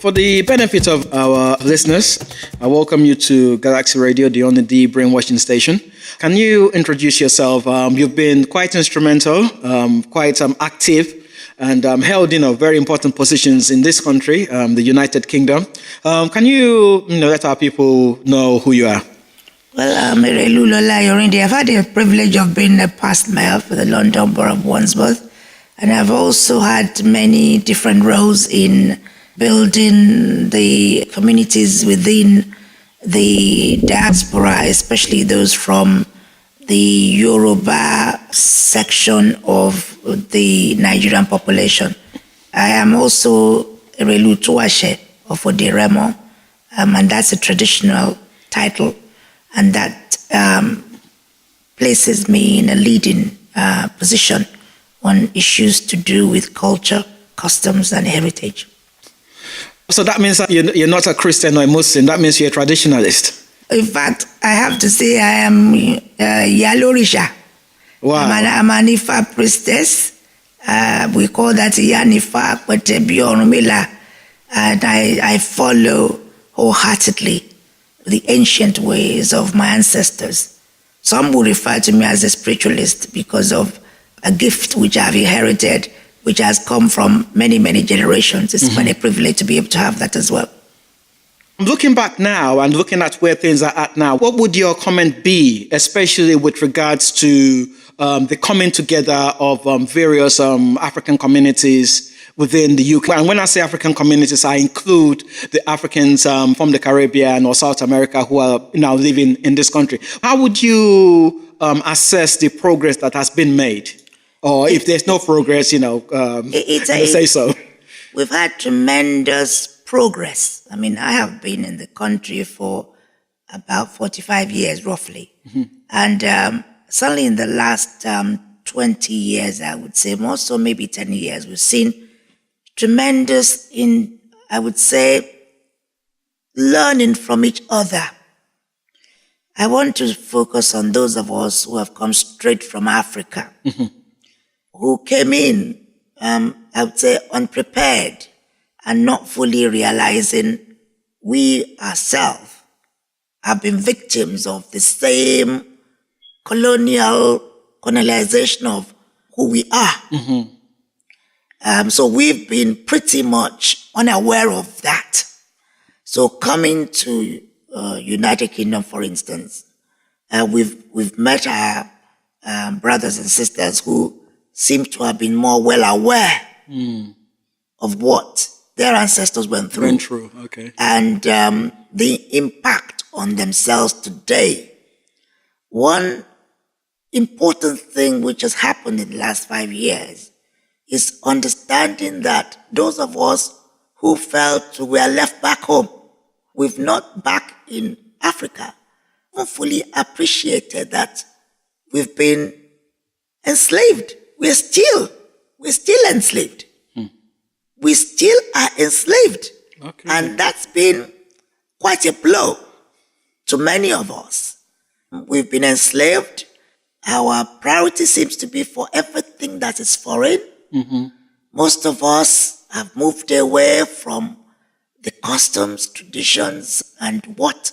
For the benefit of our listeners, I welcome you to Galaxy Radio, the only D brainwashing station. Can you introduce yourself? You've been quite instrumental, quite active, and held very important positions in this country, the United Kingdom. Can you, let our people know who you are? Well, I'm Erelu, Lola Ayorinde. I've had the privilege of being a past mayor for the London Borough of Wandsworth, and I've also had many different roles in building the communities within the diaspora, especially those from the Yoruba section of the Nigerian population. I am also Erelu Tuwashe of Oderemo, and that's a traditional title, and that places me in a leading position on issues to do with culture, customs, and heritage. So that means that you're not a Christian or a Muslim. That means you're a traditionalist. In fact, I have to say I am Yalorisha. Wow. I'm an Ifa priestess. We call that Yanifa Kwetebiorumila. And I follow wholeheartedly the ancient ways of my ancestors. Some will refer to me as a spiritualist because of a gift which I've inherited, which has come from many, many generations. It's quite a privilege to be able to have that as well. Looking back now and looking at where things are at now, what would your comment be, especially with regards to the coming together of various African communities within the UK? And when I say African communities, I include the Africans from the Caribbean or South America who are now living in this country. How would you assess the progress that has been made? Or if there's no progress, say so. We've had tremendous progress. I mean, I have been in the country for about 45 years, roughly. Mm-hmm. And certainly in the last 20 years, I would say, more so maybe 10 years, we've seen tremendous, learning from each other. I want to focus on those of us who have come straight from Africa. Mm-hmm. Who came in, unprepared and not fully realizing we ourselves have been victims of the same colonization of who we are. Mm-hmm. So we've been pretty much unaware of that. So coming to United Kingdom, for instance, we've met our brothers and sisters who seem to have been more well aware of what their ancestors went through. Okay. And the impact on themselves today. One important thing which has happened in the last 5 years is understanding that those of us who felt we were left back home, we've not back in Africa, fully appreciated that we've been enslaved. We're still enslaved. We still are enslaved. Okay. And that's been quite a blow to many of us. We've been enslaved. Our priority seems to be for everything that is foreign. Mm-hmm. Most of us have moved away from the customs, traditions, and what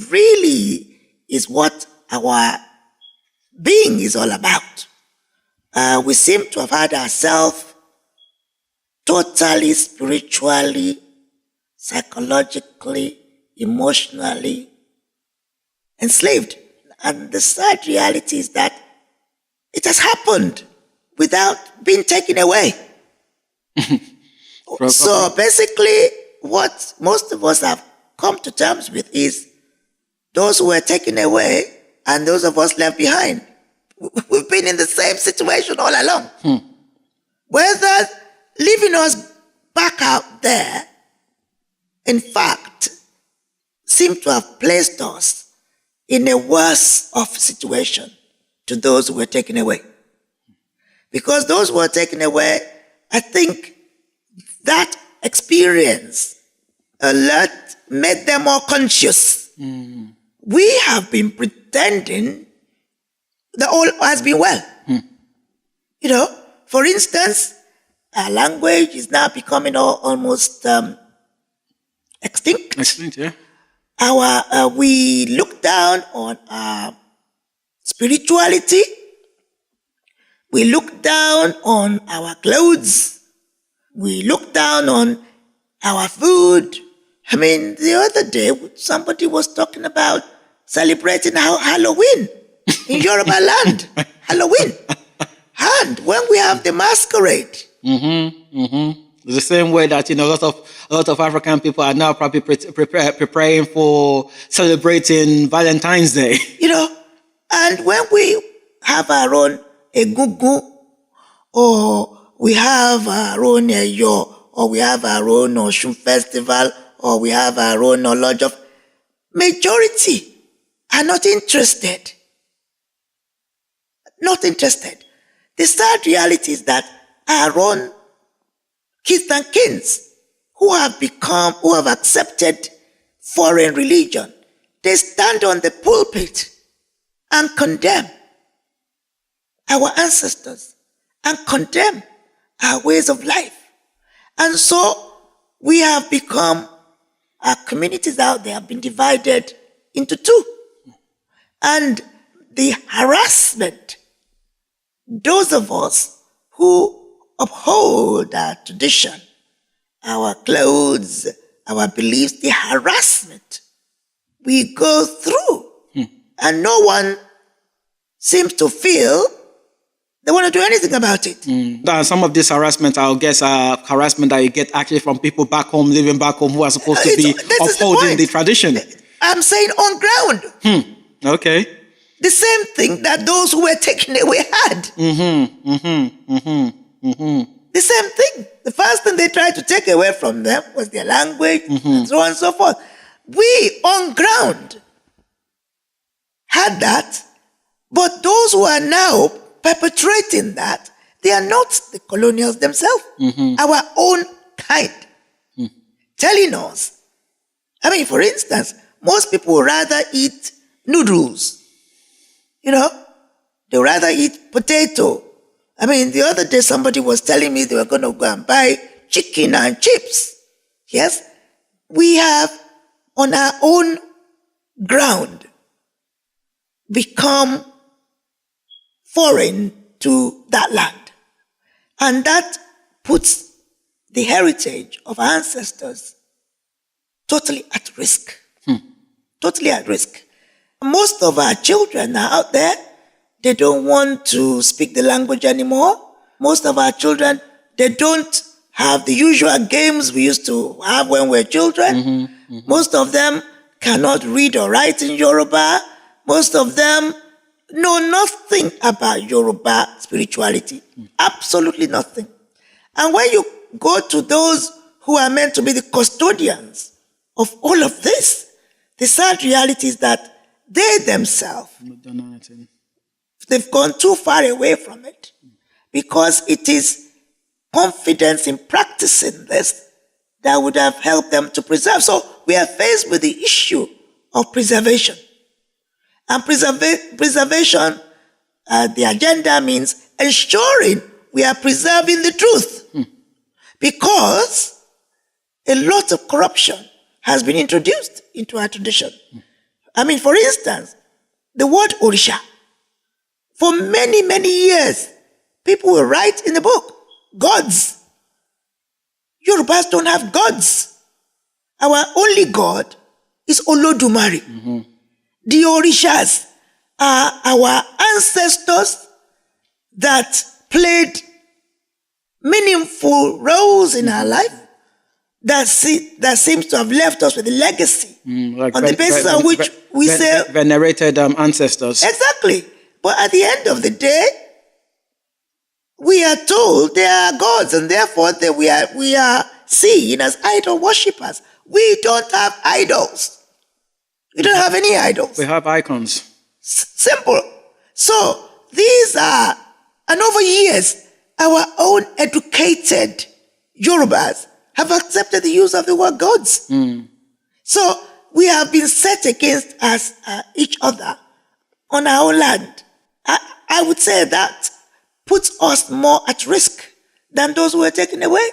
really is what our being is all about. We seem to have had ourselves totally spiritually, psychologically, emotionally enslaved. And the sad reality is that it has happened without being taken away. So basically, what most of us have come to terms with is those who were taken away and those of us left behind. We've been in the same situation all along. Whether leaving us back out there, in fact, seem to have placed us in a worse off situation to those who were taken away. Because those who were taken away, I think that experience made them more conscious. We have been pretending that all has been well. For instance, our language is now becoming almost extinct. Excellent, yeah. We look down on our spirituality. We look down on our clothes. We look down on our food. I mean, the other day, somebody was talking about celebrating Halloween in Yoruba land. Halloween. And when we have the masquerade. The same way that a lot of African people are now probably preparing for celebrating Valentine's Day. And when we have our own egungun, or we have our own Eyo, or we have our own Osun festival, or we have our own knowledge of, majority are not interested. Not interested. The sad reality is that our own kids and kins who have accepted foreign religion, they stand on the pulpit and condemn our ancestors and condemn our ways of life. And so we have become, our communities out there have been divided into two. And the harassment, those of us who uphold our tradition, our clothes, our beliefs, the harassment we go through, and no one seems to feel they want to do anything about it. And some of this harassment, I guess, are harassment that you get actually from people back home, living back home, who are supposed to be upholding the tradition. I'm saying on ground. Okay. The same thing that those who were taken away had. The same thing. The first thing they tried to take away from them was their language, and so on and so forth. We, on ground, had that, but those who are now perpetrating that, they are not the colonials themselves, our own kind, telling us. I mean, for instance, most people would rather eat noodles. They would rather eat potato. I mean, the other day somebody was telling me they were going to go and buy chicken and chips. Yes? We have, on our own ground, become foreign to that land. And that puts the heritage of our ancestors totally at risk. Totally at risk. Most of our children are out there. They don't want to speak the language anymore. Most of our children, they don't have the usual games we used to have when we were children. Most of them cannot read or write in Yoruba. Most of them know nothing about Yoruba spirituality. Absolutely nothing. And when you go to those who are meant to be the custodians of all of this, the sad reality is that they themselves, they've gone too far away from it, because it is confidence in practicing this that would have helped them to preserve. So we are faced with the issue of preservation. And preservation, the agenda means ensuring we are preserving the truth. Because a lot of corruption has been introduced into our tradition. I mean, for instance, the word Orisha. For many, many years, people will write in the book, gods. Yorubas don't have gods. Our only God is Olodumare. The Orishas are our ancestors that played meaningful roles in our life, that seems to have left us with a legacy like on the basis on which we say... venerated ancestors. Exactly. But at the end of the day, we are told they are gods, and therefore we are seen as idol worshippers. We don't have idols. We don't have any idols. We have icons. Simple. So these are, and over years, our own educated Yorubas have accepted the use of the word gods. So we have been set against each other on our own land. I would say that puts us more at risk than those who were taken away.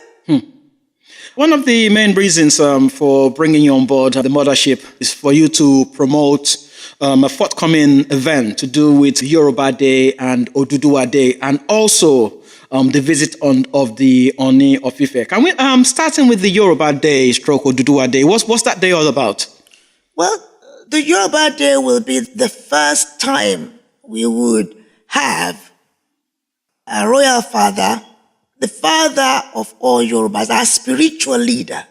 One of the main reasons for bringing you on board the mothership is for you to promote a forthcoming event to do with Yoruba Day and Oduduwa Day, and also the visit of the Oni of Ife. Can we, starting with the Yoruba Day stroke Oduduwa Day, what's that day all about? Well, the Yoruba Day will be the first time we would have a royal father, the father of all Yorubas, our spiritual leader,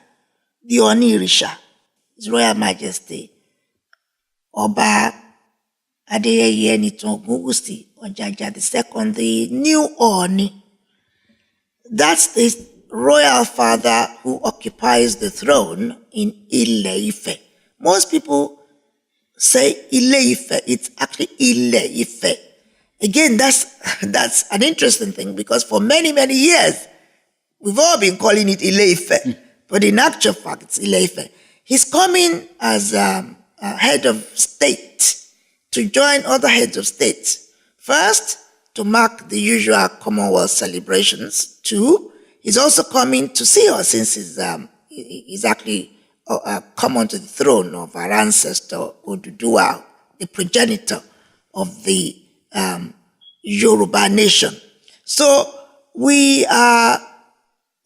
the Oni Risha, His Royal Majesty, Oba Adeyeye Enitan Ogunwusi Ojaja II, the new Oni. That's the royal father who occupies the throne in Ile-Ife. Most people say Ile-Ife, it's actually Ile-Ife. Again, that's an interesting thing, because for many, many years, we've all been calling it Ile-Ife, but in actual fact, it's Ile-Ife. He's coming as a head of state to join other heads of state. First, to mark the usual Commonwealth celebrations. Two, he's also coming to see us, since he's actually come onto the throne of our ancestor Oduduwa, the progenitor of the Yoruba nation. So we are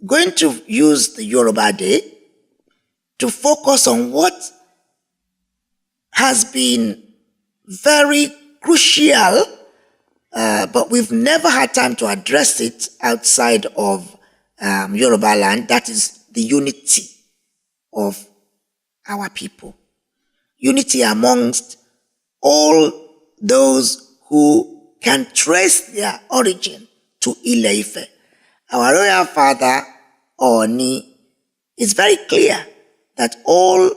going to use the Yoruba Day to focus on what has been very crucial, but we've never had time to address it outside of Yoruba land. That is the unity of our people. Unity amongst all those who can trace their origin to Ile-Ife. Our royal father, Oni, is very clear that all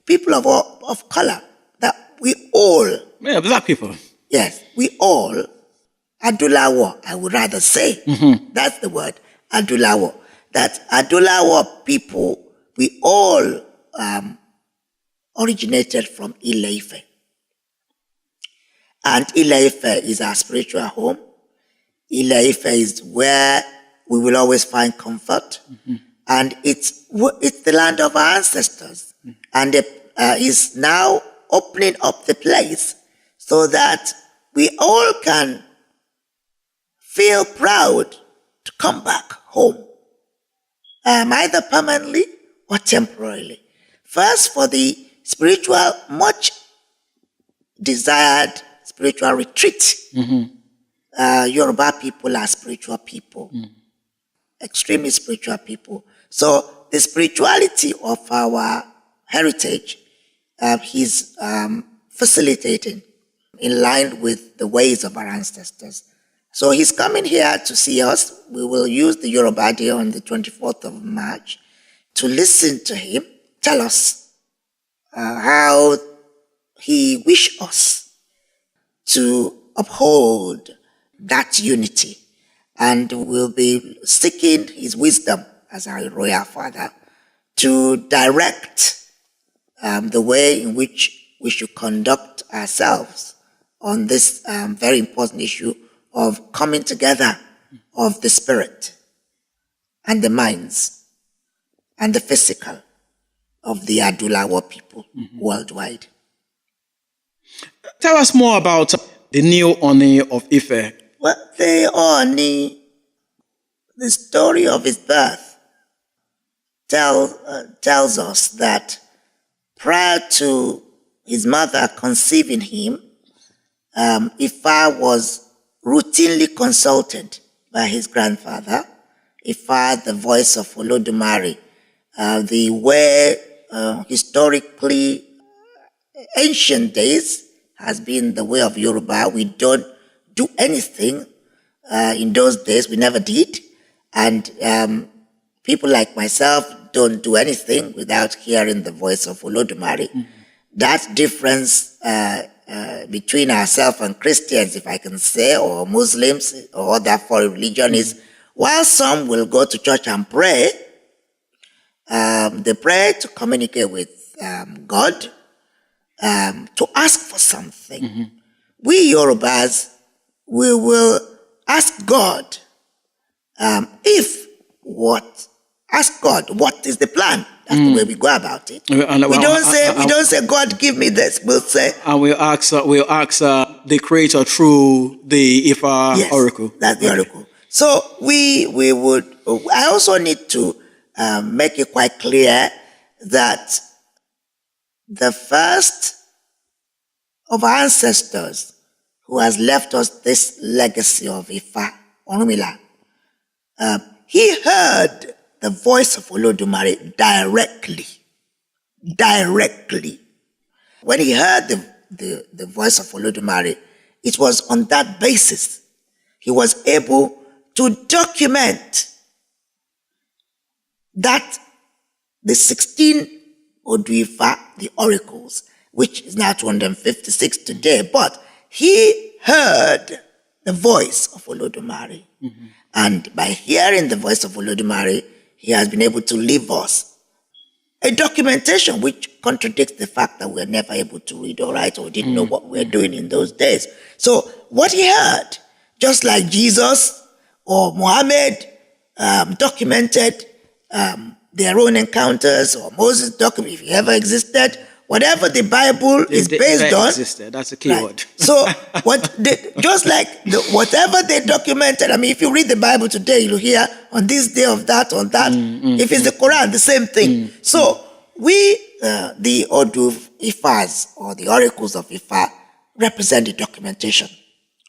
people of color, that we all... Yeah, black people. Yes, we all, Adulawo, I would rather say, that's the word, Adulawo, that Adulawo people, we all originated from Ile-Ife. And Ile-Ife is our spiritual home. Ile-Ife is where we will always find comfort. And it's the land of our ancestors. And it is now opening up the place so that we all can feel proud to come back home, either permanently or temporarily. First, for the spiritual, much desired spiritual retreat. Yoruba people are spiritual people, extremely spiritual people. So the spirituality of our heritage, he's facilitating in line with the ways of our ancestors. So he's coming here to see us. We will use the Yoruba Day on the 24th of March to listen to him tell us how he wishes us to uphold that unity. And we'll be seeking his wisdom as our royal father to direct the way in which we should conduct ourselves on this very important issue of coming together of the spirit and the minds and the physical of the Adulawa people worldwide. Tell us more about the new Oni of Ife. Well, the Oni, the story of his birth tells us that prior to his mother conceiving him, Ifa was routinely consulted by his grandfather. Ifa, the voice of Olodumare, the way historically ancient days has been the way of Yoruba. We don't do anything. In those days, we never did. And people like myself don't do anything without hearing the voice of Olodumare. That difference between ourselves and Christians, if I can say, or Muslims, or other foreign religion is, while some will go to church and pray, they pray to communicate with God, to ask for something. We Yorubas, we will ask God if what ask God, what is the plan? That's the way we go about it. And, We don't say, God, give me this. We'll say, and we'll ask the Creator through the Ifa yes, oracle. that's the oracle. So we would. I also need to make it quite clear that the first of our ancestors who has left us this legacy of Ifa, Orunmila, he heard the voice of Olodumare directly. When he heard the voice of Olodumare, it was on that basis he was able to document that the 16 Oduifa, the oracles, which is now 256 today, but he heard the voice of Olodumare. Mm-hmm. And by hearing the voice of Olodumare, he has been able to leave us a documentation which contradicts the fact that we were never able to read or write or didn't know what we were doing in those days. So what he heard, just like Jesus or Muhammad documented their own encounters, or Moses documented, if he ever existed, whatever the Bible is based on. Existed. That's a key word. So whatever they documented, I mean, if you read the Bible today, you'll hear on this day of that, on that. If it's the Quran, the same thing. So we, the Odu Ifas, or the oracles of Ifa, represent the documentation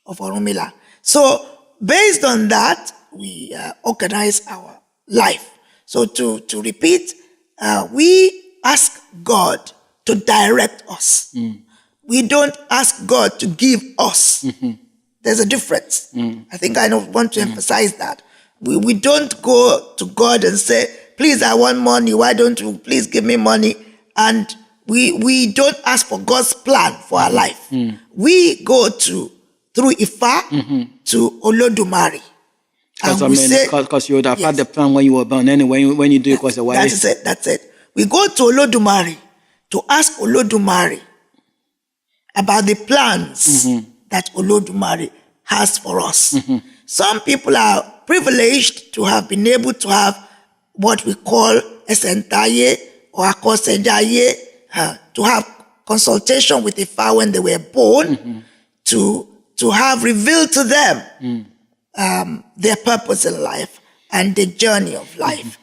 of Orunmila. So based on that, we organize our life. So to repeat, we ask God to direct us. We don't ask God to give us. There's a difference. I think I want to emphasize that. We don't go to God and say, please, I want money. Why don't you please give me money? And we don't ask for God's plan for our life. We go through Ifa to Olodumare. Because you would have had the plan when you were born anyway, when you do it because the wife. That's it. We go to Olodumare to ask Olodumare about the plans that Olodumare has for us. Some people are privileged to have been able to have what we call Esentaye or Akosenjaye, to have consultation with Ifa when they were born, to have revealed to them their purpose in life and the journey of life.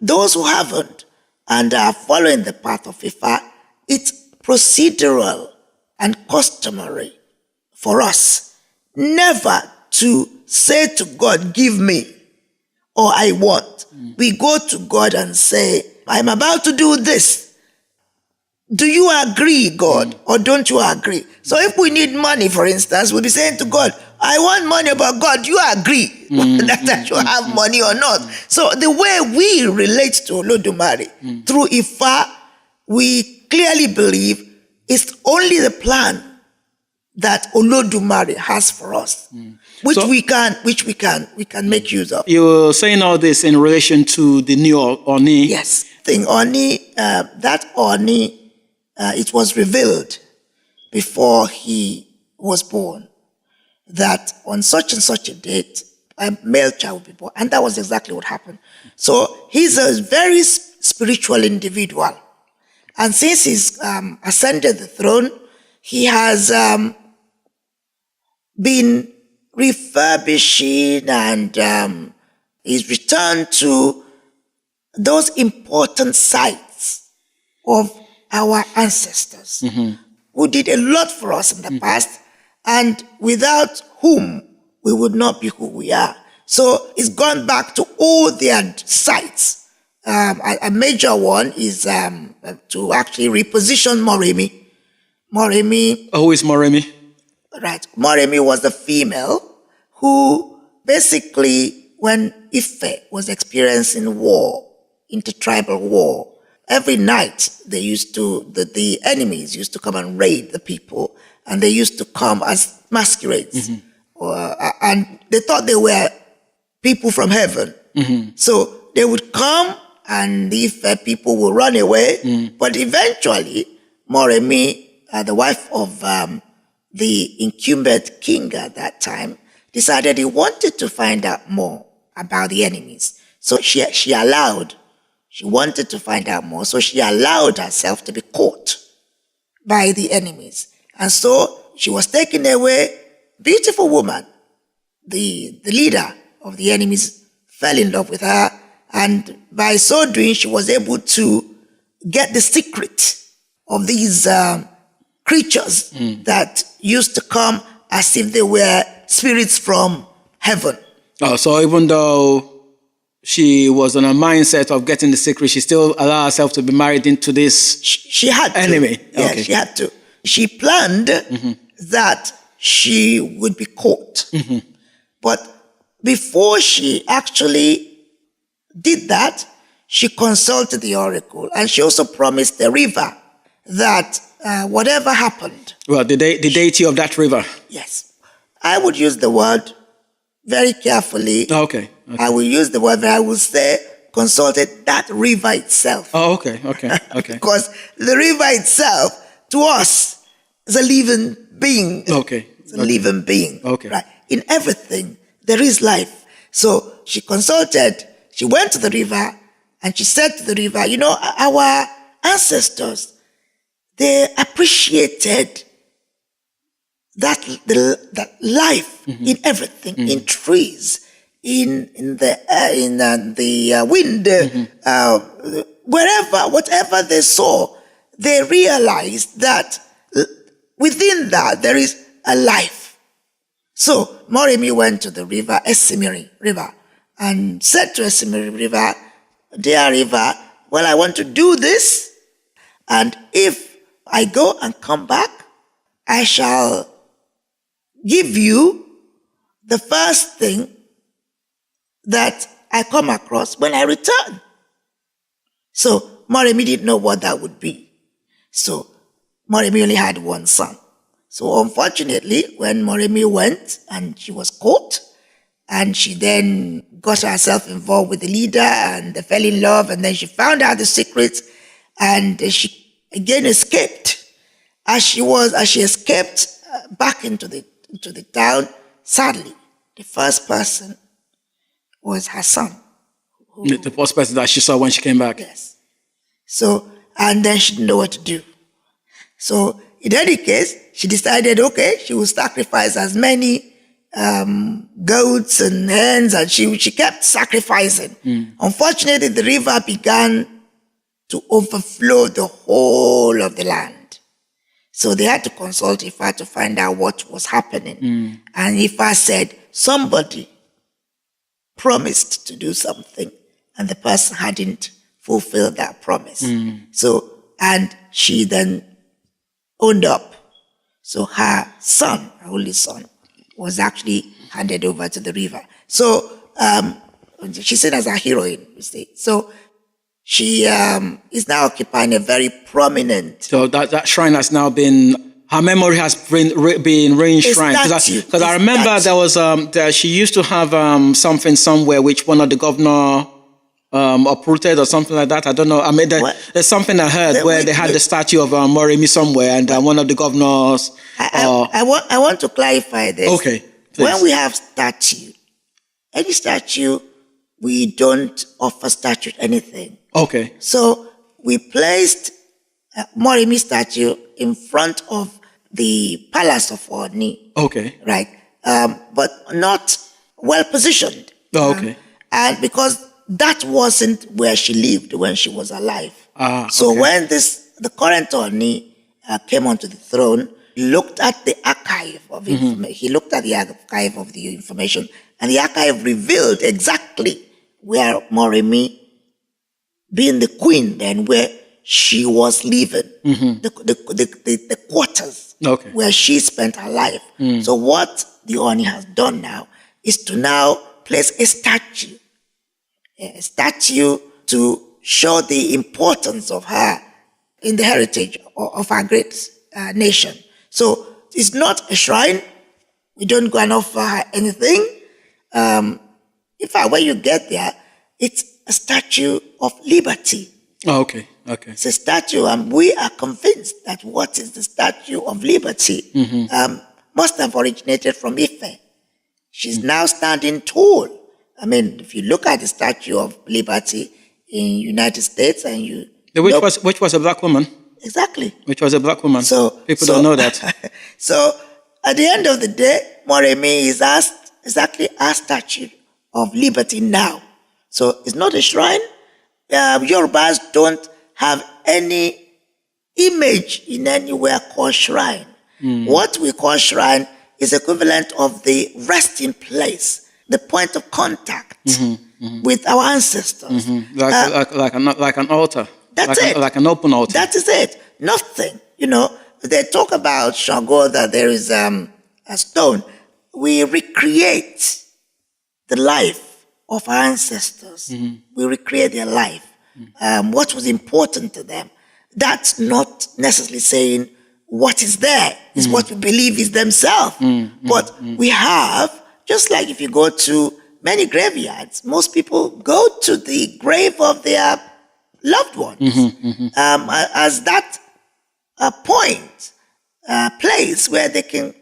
Those who haven't and are following the path of Ifa, it's procedural and customary for us never to say to God, give me, or I want. We go to God and say, I'm about to do this. Do you agree, God, or don't you agree? So if we need money, for instance, we'll be saying to God, I want money, but God, you agree that you have money or not. So the way we relate to Olodumare through Ifa, we clearly believe it's only the plan that Olodumare has for us, which we can make use of. You're saying all this in relation to the new Oni. Yes, thing Oni, that Oni, it was revealed before he was born that on such and such a date, a male child will be born. And that was exactly what happened. So he's a very spiritual individual. And since he's ascended the throne, he has been refurbishing and he's returned to those important sites of our ancestors who did a lot for us in the past, and without whom we would not be who we are. So it's gone back to all their sites. A major one is to actually reposition Moremi. Moremi. Who is Moremi? Right. Moremi was the female who basically, when Ife was experiencing war, intertribal war, every night they used to, the enemies used to come and raid the people, and they used to come as masquerades. And they thought they were people from heaven. So they would come and the Ife people will run away. But eventually, Moremi, the wife of the incumbent king at that time, decided he wanted to find out more about the enemies. So she wanted to find out more, so she allowed herself to be caught by the enemies. And so she was taken away. Beautiful woman. The leader of the enemies fell in love with her, and by so doing, she was able to get the secret of these creatures that used to come as if they were spirits from heaven. Oh, so even though she was on a mindset of getting the secret, she still allowed herself to be married into this she had to. enemy. Yeah, Okay. she had to. She planned that she would be caught. But before she actually did that, she consulted the oracle, and she also promised the river that whatever happened. Well, the deity of that river. Yes. I would use the word very carefully. Okay. I will use the word, I will say, consulted that river itself. Oh, okay. Because the river itself, to us, is a living being. Okay. It's a living being. Okay. Right? In everything, there is life. So she went to the river, and she said to the river, our ancestors, they appreciated that life in everything, in trees, in the wind, whatever they saw, they realized that within that there is a life. So Moremi went to the river, Esimiri River, and said to Esimiri River, "Dear river, well, I want to do this, and if I go and come back, I shall give you the first thing that I come across when I return." So Moremi didn't know what that would be. So Moremi only had one son. So unfortunately, when Moremi went and she was caught, and she then got herself involved with the leader, and they fell in love, and then she found out the secrets, and she again escaped. As she escaped back into the town, sadly, the first person was her son. The first person that she saw when she came back. Yes. So, and then she didn't know what to do. So, in any case, she decided, okay, she will sacrifice as many goats and hens, and she kept sacrificing. Unfortunately, the river began to overflow the whole of the land. So they had to consult Ifa to find out what was happening. And Ifa said, somebody promised to do something, and the person hadn't fulfilled that promise. So, and she then owned up. So her son, her only son, was actually handed over to the river. So she's seen as a heroine, you see. So she is now occupying a very prominent. So that shrine has now been, her memory has been re-enshrined. Because I remember there was, she used to have something somewhere which one of the governor uprooted or something like that. I don't know. I mean, there's something I heard where they had the statue of Moremi somewhere, and one of the governors. I want to clarify this. Okay. Please. When we have statue, any statue, we don't offer statue anything. Okay. So we placed Moremi statue in front of the palace of Oni. Okay. Right. But not well positioned. Oh, okay. And because that wasn't where she lived when she was alive. So okay. when the current Oni came onto the throne, he looked at the archive of information. He looked at the archive of the information, and the archive revealed exactly where Moremi, being the queen, then where she was living, the quarters where she spent her life. So what the Oni has done now is to now place a statue to show the importance of her in the heritage of our great nation. So it's not a shrine. We don't go and offer her anything. In fact, when you get there, it's a statue of liberty. Oh, okay. It's a statue, and we are convinced that what is the Statue of Liberty must have originated from Ife. She's now standing tall I mean, if you look at the Statue of Liberty in United States and you... Which was a black woman. Exactly. Which was a black woman. People don't know that. So at the end of the day, Moremi is exactly our Statue of Liberty now. So it's not a shrine. Yorubas don't have any image in anywhere called shrine. What we call shrine is equivalent of the resting place, the point of contact with our ancestors. Like an altar. That's it. Like an open altar. That is it. Nothing. They talk about Shango, that there is a stone. We recreate the life of our ancestors. We recreate their life. What was important to them. That's not necessarily saying what is there. It's what we believe is themselves. But we have, just like if you go to many graveyards, most people go to the grave of their loved ones as that place where they can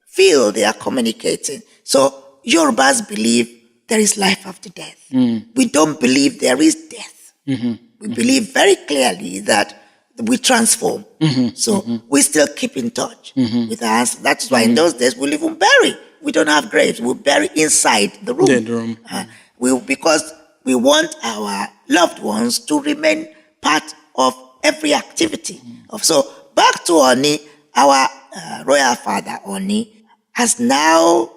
feel they are communicating. So Yorubas believe there is life after death. We don't believe there is death. We believe very clearly that we transform. So we still keep in touch with our ancestors. That's why in those days we'll even bury. We don't have graves. We'll bury inside the room. Because we want our loved ones to remain part of every activity. So back to Oni, our royal father Oni has now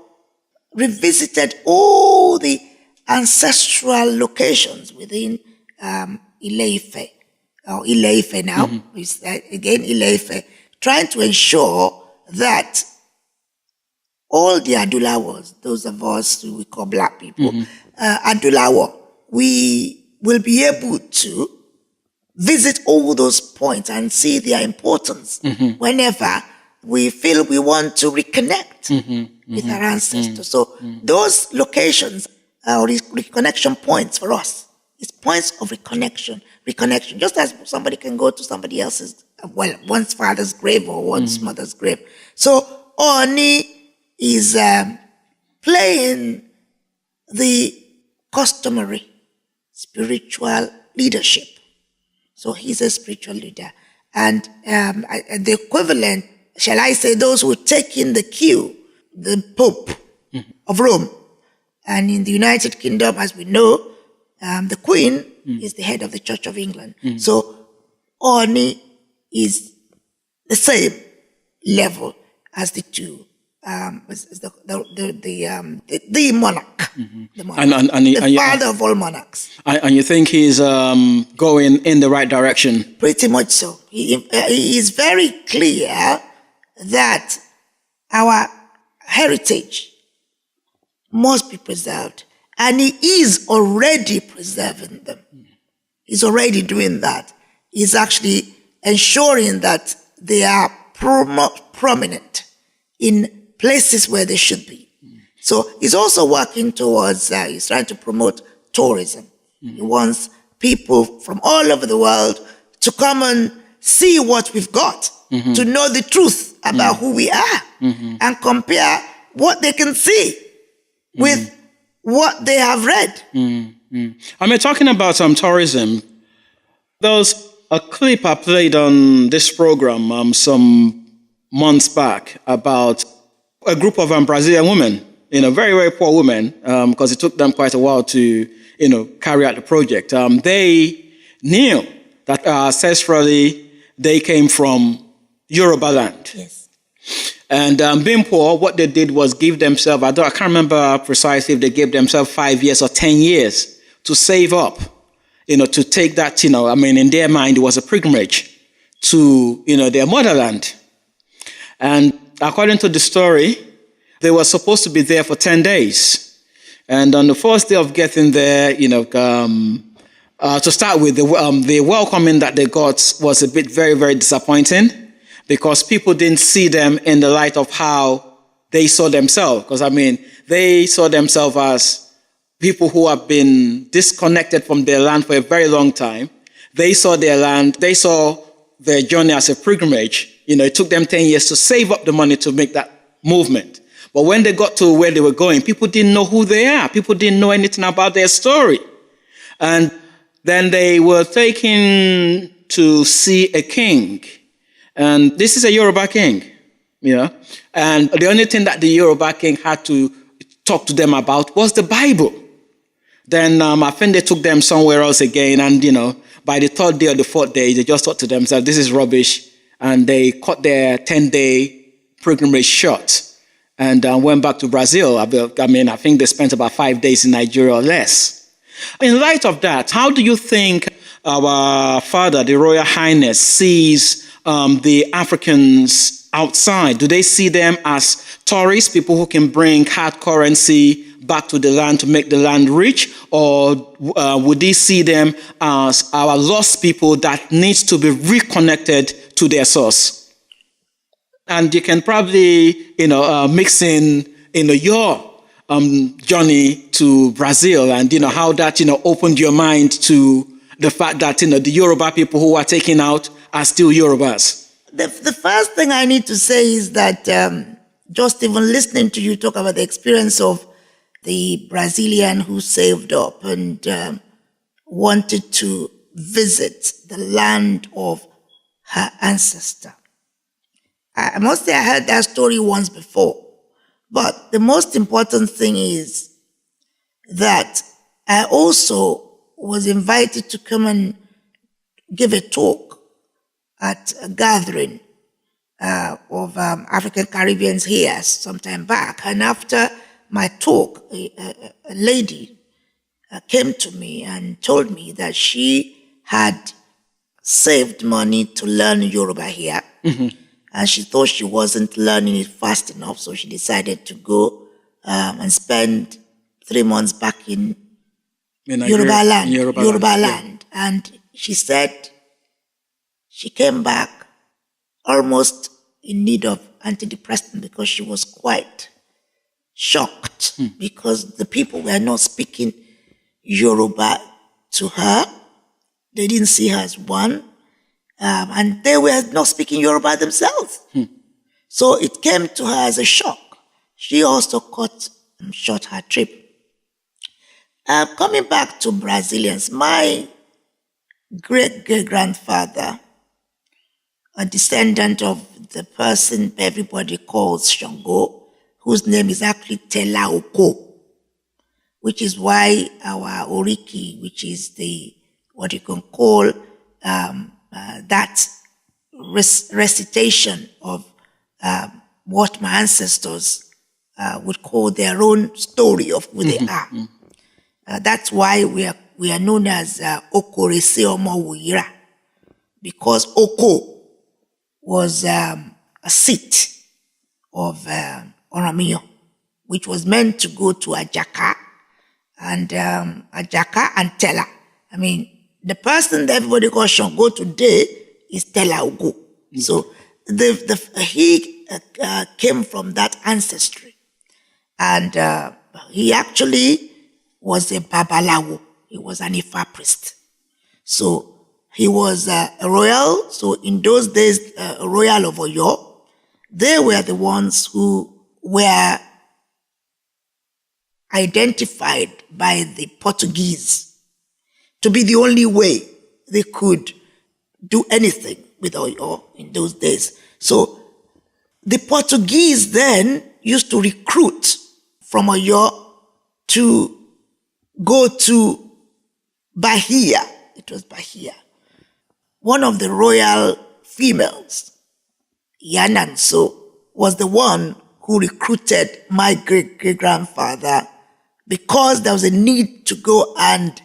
revisited all the ancestral locations within Ile-Ife, or Ile-Ife now, again Ile-Ife, trying to ensure that all the Adulawos, those of us who we call black people, Adulawo, we will be able to visit all those points and see their importance whenever we feel we want to reconnect with our ancestors. So those locations are reconnection points for us. It's points of reconnection. Just as somebody can go to somebody else's, one's father's grave or one's mother's grave. So Oni is playing the customary spiritual leadership. So he's a spiritual leader. And the equivalent, shall I say, those who take in the cue, the Pope of Rome. And in the United Kingdom, as we know, the Queen is the head of the Church of England. So Oni is the same level as the two, as the monarch, the father of all monarchs. And you think he's going in the right direction? Pretty much so. He is very clear that our heritage must be preserved. And he is already preserving them. He's already doing that. He's actually ensuring that they are prominent in places where they should be. So he's also working towards, he's trying to promote tourism. He wants people from all over the world to come and see what we've got, to know the truth about who we are, and compare what they can see with what they have read. I mean, talking about tourism, there was a clip I played on this program some months back about a group of Brazilian women, very, very poor women, because it took them quite a while to, carry out the project. They knew that ancestrally they came from Yoruba land. Yes. And being poor, what they did was give themselves, I can't remember precisely if they gave themselves 5 years or 10 years to save up, to take that, in their mind, it was a pilgrimage to, their motherland. And according to the story, they were supposed to be there for 10 days. And on the first day of getting there, to start with, the welcoming that they got was a bit very, very disappointing, because people didn't see them in the light of how they saw themselves. Because, they saw themselves as people who have been disconnected from their land for a very long time. They saw their land, they saw their journey as a pilgrimage. It took them 10 years to save up the money to make that movement. But when they got to where they were going, people didn't know who they are. People didn't know anything about their story. And then they were taken to see a king. And this is a Yoruba king, And the only thing that the Yoruba king had to talk to them about was the Bible. Then I think they took them somewhere else again. And, by the third day or the fourth day, they just thought to themselves, this is rubbish. And they cut their 10-day pilgrimage short and went back to Brazil. I think they spent about 5 days in Nigeria or less. In light of that, how do you think our father, the Royal Highness, sees the Africans outside? Do they see them as tourists, people who can bring hard currency back to the land to make the land rich? Or would they see them as our lost people that needs to be reconnected to their source? And you can probably, mix in, your journey to Brazil and, how that, opened your mind to the fact that, the Yoruba people who are taken out are still Yorubas. The first thing I need to say is that just even listening to you talk about the experience of the Brazilian who saved up and wanted to visit the land of her ancestor. I must say I heard that story once before. But the most important thing is that I also was invited to come and give a talk at a gathering of African Caribbeans here some time back. And after my talk, a lady came to me and told me that she had saved money to learn Yoruba here. Mm-hmm. And she thought she wasn't learning it fast enough, so she decided to go and spend 3 months back in Yoruba land. Yeah. And she said she came back almost in need of antidepressant because she was quite shocked because the people were not speaking Yoruba to her. They didn't see her as one. And they were not speaking Yoruba themselves. So it came to her as a shock. She also cut short her trip. Coming back to Brazilians, my great-great-grandfather, a descendant of the person everybody calls Shango, whose name is actually Telaoko, which is why our Oriki, which is what you can call that recitation of what my ancestors would call their own story of who they are. That's why we are known as Okorese Omo Wuyira, because Oko was a seat of Oramiyo, which was meant to go to Ajaka and Tela. I mean, the person that everybody calls Shango today is Tela Ogo. So he came from that ancestry. And he actually was a Babalawo. He was an Ifa priest. So he was a royal. So in those days, a royal of Oyo, they were the ones who were identified by the Portuguese to be the only way they could do anything with Oyo in those days. So the Portuguese then used to recruit from Oyo to go to Bahia. It was Bahia. One of the royal females, Yananso, was the one who recruited my great-great-grandfather because there was a need to go and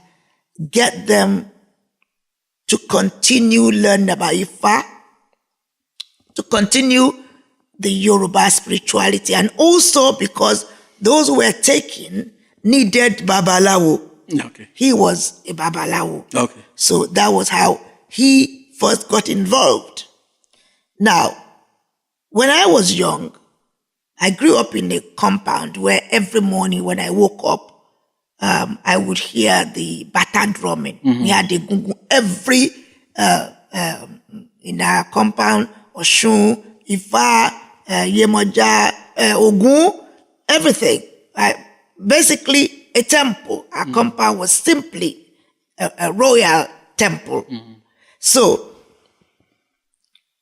get them to continue learning about Ifa, to continue the Yoruba spirituality, and also because those who were taken needed Babalawo. Okay. He was a Babalawo. Okay. So that was how he first got involved. Now, when I was young, I grew up in a compound where every morning when I woke up, I would hear the bata drumming. Mm-hmm. We had the gungun every in our compound, Oshun, Ifa, Yemoja, Ogun. everything. Basically, a temple. Our compound was simply a royal temple. So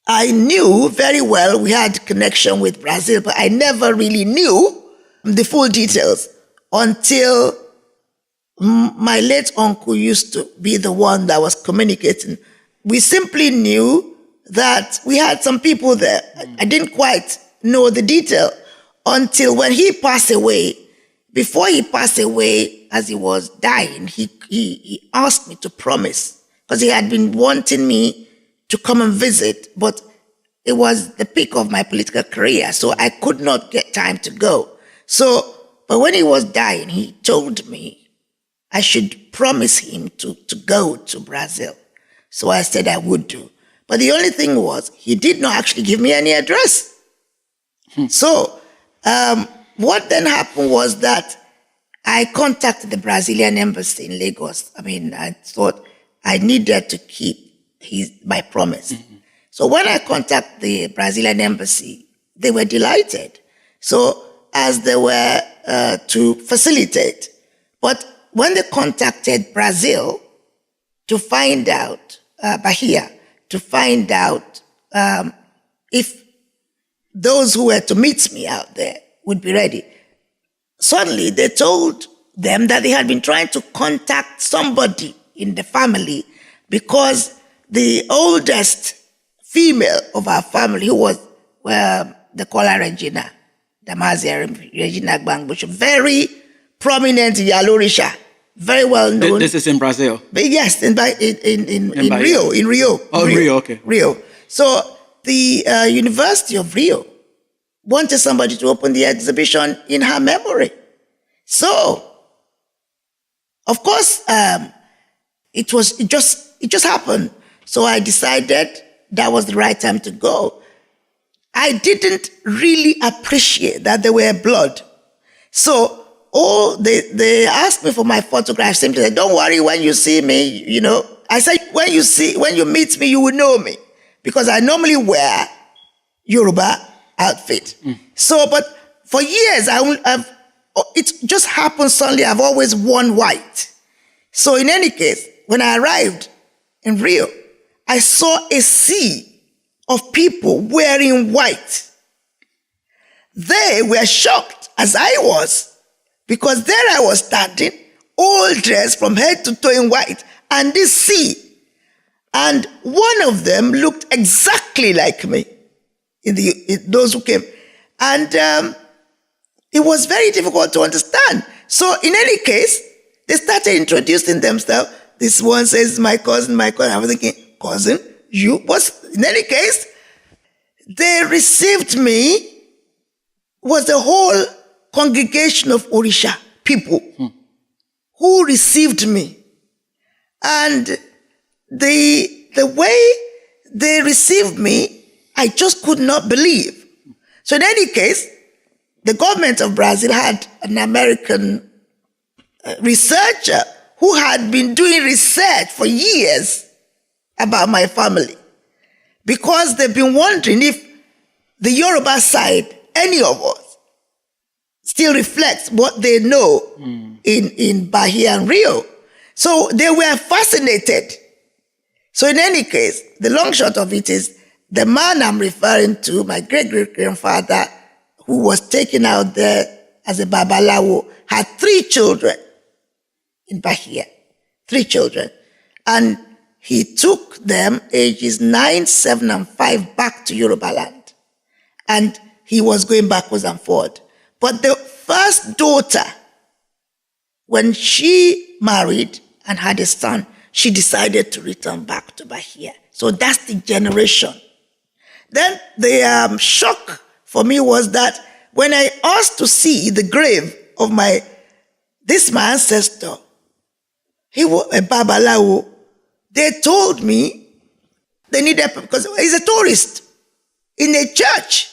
I knew very well we had connection with Brazil, but I never really knew the full details until my late uncle used to be the one that was communicating. We simply knew that we had some people there. I didn't quite know the detail until when he passed away. Before he passed away, as he was dying, he asked me to promise, because he had been wanting me to come and visit, but it was the peak of my political career, so I could not get time to go. But when he was dying, he told me I should promise him to go to Brazil. So I said I would do. But the only thing was, he did not actually give me any address. So what then happened was that I contacted the Brazilian embassy in Lagos. I thought I needed to keep my promise. So when I contacted the Brazilian embassy, they were delighted. So as they were to facilitate. But when they contacted Brazil to find out, Bahia, to find out if those who were to meet me out there would be ready, suddenly they told them that they had been trying to contact somebody in the family because the oldest female of our family, who was, they call her Regina, Damazia Regina Gbangbush, very prominent in Yalorisha, very well known. This is in Brazil? But yes, in Rio. In Rio. Oh, Rio, okay. Rio. So the University of Rio wanted somebody to open the exhibition in her memory. So, of course, it just happened. So I decided that was the right time to go. I didn't really appreciate that there were blood. So they asked me for my photograph. Simply said, "Don't worry, when you see me, I said, when you meet me, you will know me, because I normally wear Yoruba outfit." So, but for years, it just happened suddenly. I've always worn white. So in any case, when I arrived in Rio, I saw a sea of people wearing white. They were shocked, as I was, because there I was standing, all dressed from head to toe in white, and this sea. And one of them looked exactly like me, those who came. And it was very difficult to understand. So in any case, they started introducing themselves. This one says, my cousin. I was thinking, cousin? You? In any case, they received me, was a whole congregation of Orisha people who received me. And the way they received me, I just could not believe. So in any case, the government of Brazil had an American researcher who had been doing research for years about my family, because they've been wondering if the Yoruba side, any of us, still reflects what they know in Bahia and Rio. So they were fascinated. So in any case, the long short of it is, the man I'm referring to, my great-great-grandfather, who was taken out there as a babalawo, had 3 children in Bahia, 3 children. And he took them, ages 9, 7, and 5, back to Yoruba land. And he was going backwards and forward. But the first daughter, when she married and had a son, she decided to return back to Bahia. So that's the generation. Then the shock for me was that when I asked to see the grave of my ancestor, he was a babalawo, they told me they needed, because he's a tourist in a church.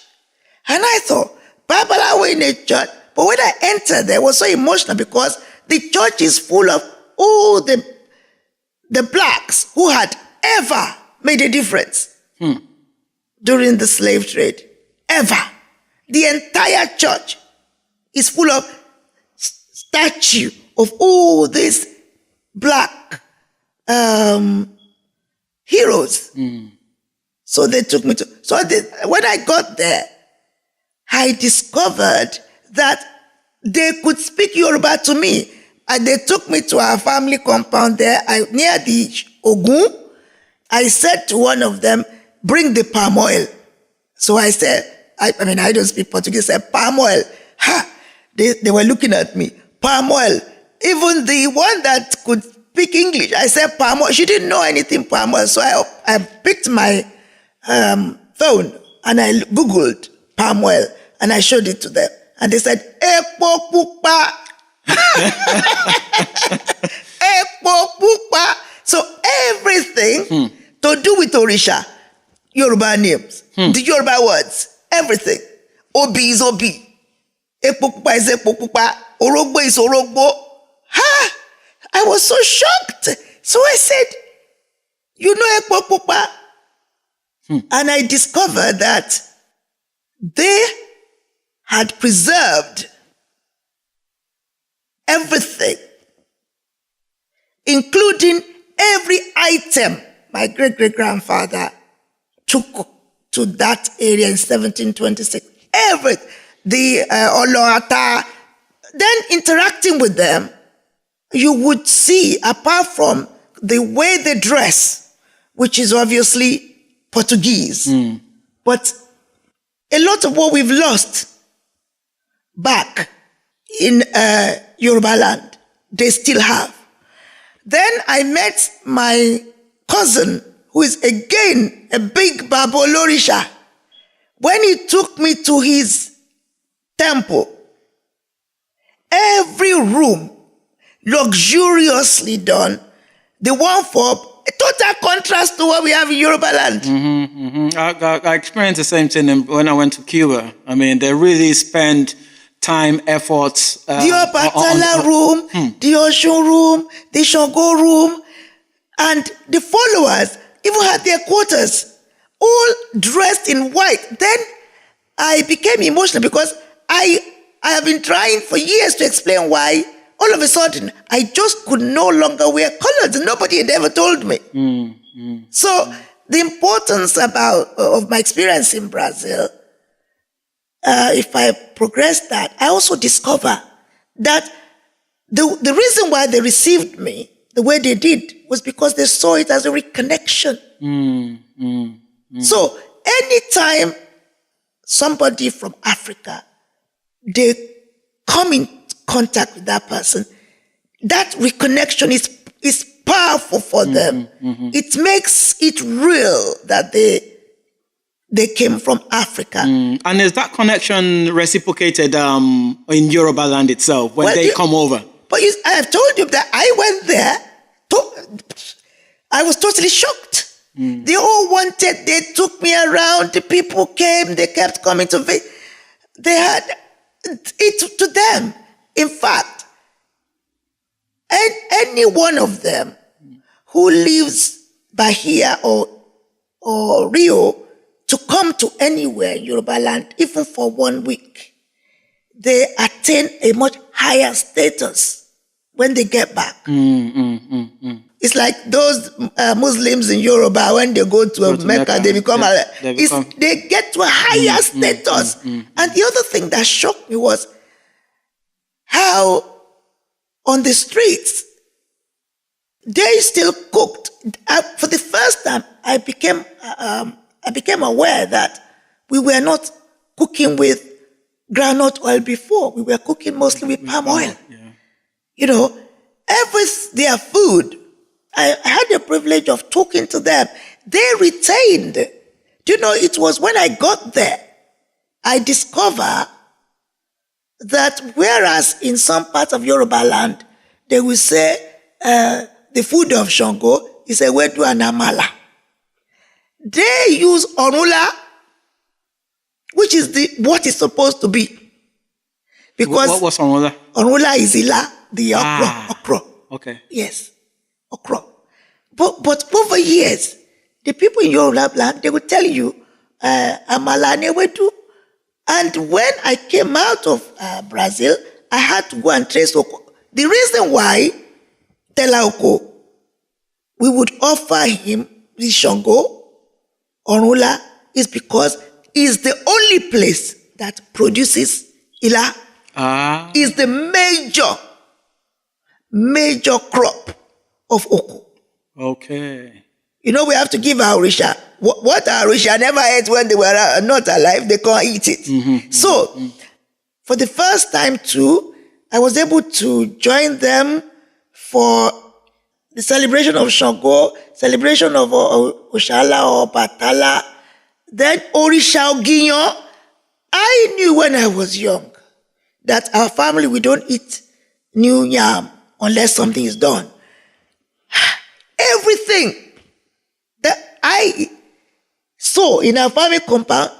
And I thought, babalawo in a church. But when I entered there, it was so emotional, because the church is full of all the blacks who had ever made a difference during the slave trade. Ever. The entire church is full of statue of all these black heroes. So they took me to, when I got there, I discovered that they could speak Yoruba to me. And they took me to our family compound there near the Ogun. I said to one of them, bring the palm oil. So I said, I don't speak Portuguese, I said, palm oil. Ha! They were looking at me, palm oil. Even the one that could speak English, I said palm oil. She didn't know anything palm oil. So I picked my phone and I Googled palm oil and I showed it to them. And they said, Epo pupa. Epo pupa. So everything to do with Orisha, Yoruba names, the Yoruba words, everything. Obi is Obi. Epo pupa is Epo pupa. Orogbo is Orogbo. Ha! I was so shocked. So I said, you know Epo pupa? And I discovered that they had preserved everything, including every item my great-great-grandfather took to that area in 1726. Everything. The Oloata. Then interacting with them, you would see, apart from the way they dress, which is obviously Portuguese, but a lot of what we've lost back in Yoruba land, they still have. Then I met my cousin, who is again a big Babo Lorisha. When he took me to his temple, every room luxuriously done, the one for a total contrast to what we have in Yoruba land. I experienced the same thing when I went to Cuba. I mean, they really spend time, efforts. The Obatala room, the Oshun room, the Shango room, and the followers even had their quarters, all dressed in white. Then I became emotional because I have been trying for years to explain why all of a sudden I just could no longer wear colors. Nobody had ever told me. So the importance of my experience in Brazil, if I progress that, I also discover that the reason why they received me the way they did was because they saw it as a reconnection. So anytime somebody from Africa, they come in contact with that person, that reconnection is powerful for them. It makes it real that they came from Africa. And is that connection reciprocated in Yoruba land itself when they come over? But I have told you that I went there, I was totally shocked. They all wanted, they took me around, the people came, they kept coming to visit. They had it to them. In fact, any one of them who leaves Bahia or Rio to come to anywhere in Yoruba land, even for 1 week, they attain a much higher status when they get back. It's like those Muslims in Yoruba, when they go to Mecca, they become, they get to a higher status. And the other thing that shocked me was how on the streets, they still cooked. For the first time, I became aware that we were not cooking with groundnut oil before. We were cooking mostly with palm oil. You know, their food, I had the privilege of talking to them. They retained. Do you know, it was when I got there, I discovered that whereas in some parts of Yoruba land, they will say the food of Shango is a wedu and amala. They use orula, which is what it's supposed to be. Because what's orula? Orula is ila, the okra. Okay. Yes, okra. But over years, the people in Yoruba land, they will tell you amala and wedu. And when I came out of Brazil, I had to go and trace Oko. The reason why Tela Oko, we would offer him the Shango, Orula, is because it's the only place that produces Ila. Is the major crop of Oko. Okay. You know, we have to give our Orisha. What our Orisha never ate when they were not alive, they can't eat it. So, for the first time too, I was able to join them for the celebration of Shango, celebration of Oshala or Batala, then Orisha Oginyo. I knew when I was young that our family, we don't eat new yam unless something is done. Everything that I saw in our family compound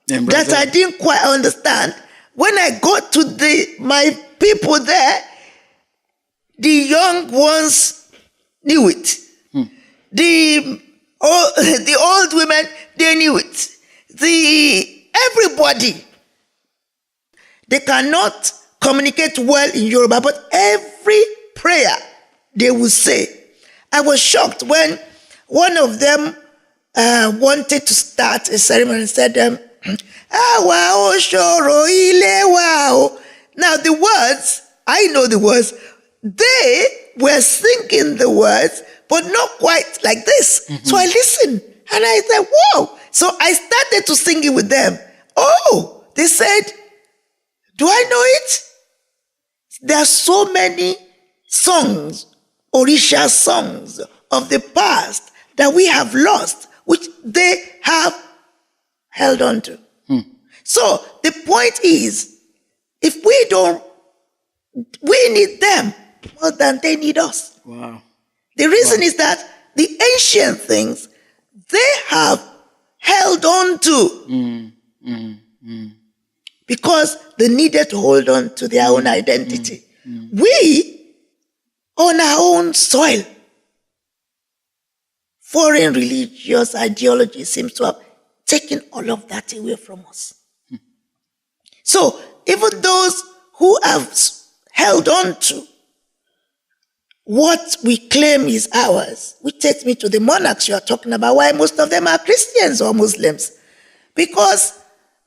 that I didn't quite understand, when I got to my people there, the young ones knew it. The old women, they knew it. Everybody, they cannot communicate well in Yoruba, but every prayer they will say. I was shocked when one of them wanted to start a ceremony and said, now the words, I know the words, they were singing the words, but not quite like this. So I listened and I said, whoa. So I started to sing it with them. Oh, they said, do I know it? There are so many songs, Orisha songs of the past that we have lost, which they have held on to. So the point is, if we need them more than they need us. Wow. The reason is that the ancient things they have held on to because they needed to hold on to their own identity. We, on our own soil, foreign religious ideology seems to have taken all of that away from us. So even those who have held on to what we claim is ours, which takes me to the monarchs you are talking about, why most of them are Christians or Muslims. Because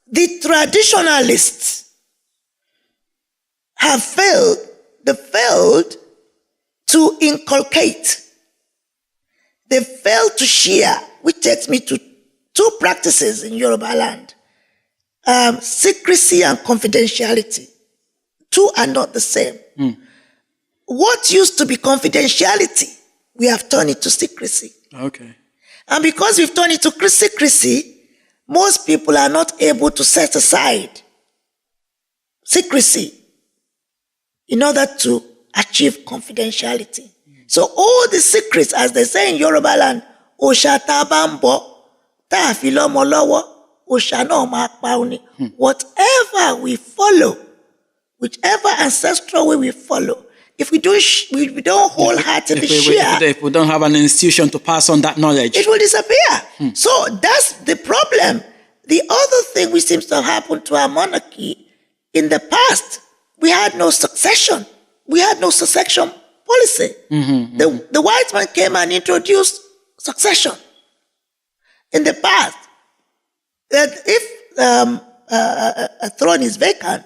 the traditionalists have failed to inculcate. They failed to share, which takes me to two practices in Yoruba land. Secrecy and confidentiality. Two are not the same. What used to be confidentiality, we have turned it to secrecy. Okay. And because we've turned it to secrecy, most people are not able to set aside secrecy in order to achieve confidentiality. So all the secrets, as they say in Yoruba land, Osha tabambo, ta filomo lowo, Osha no ma pauni. Whatever we follow, whichever ancestral way we follow, if we don't wholeheartedly share, if we don't have an institution to pass on that knowledge, it will disappear. So that's the problem. The other thing which seems to have happened to our monarchy in the past, we had no succession. We had no succession policy. The white man came and introduced succession. In the past, that if a throne is vacant,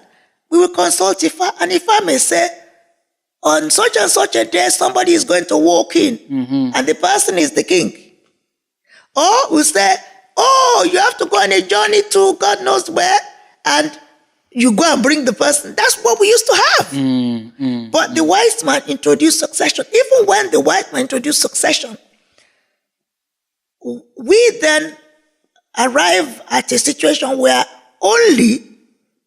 we will consult Ifa, and Ifa may say, on such and such a day, somebody is going to walk in, and the person is the king. Or we say, oh, you have to go on a journey to God knows where, and you go and bring the person. That's what we used to have. But the white man introduced succession. Even when the white man introduced succession, we then arrive at a situation where only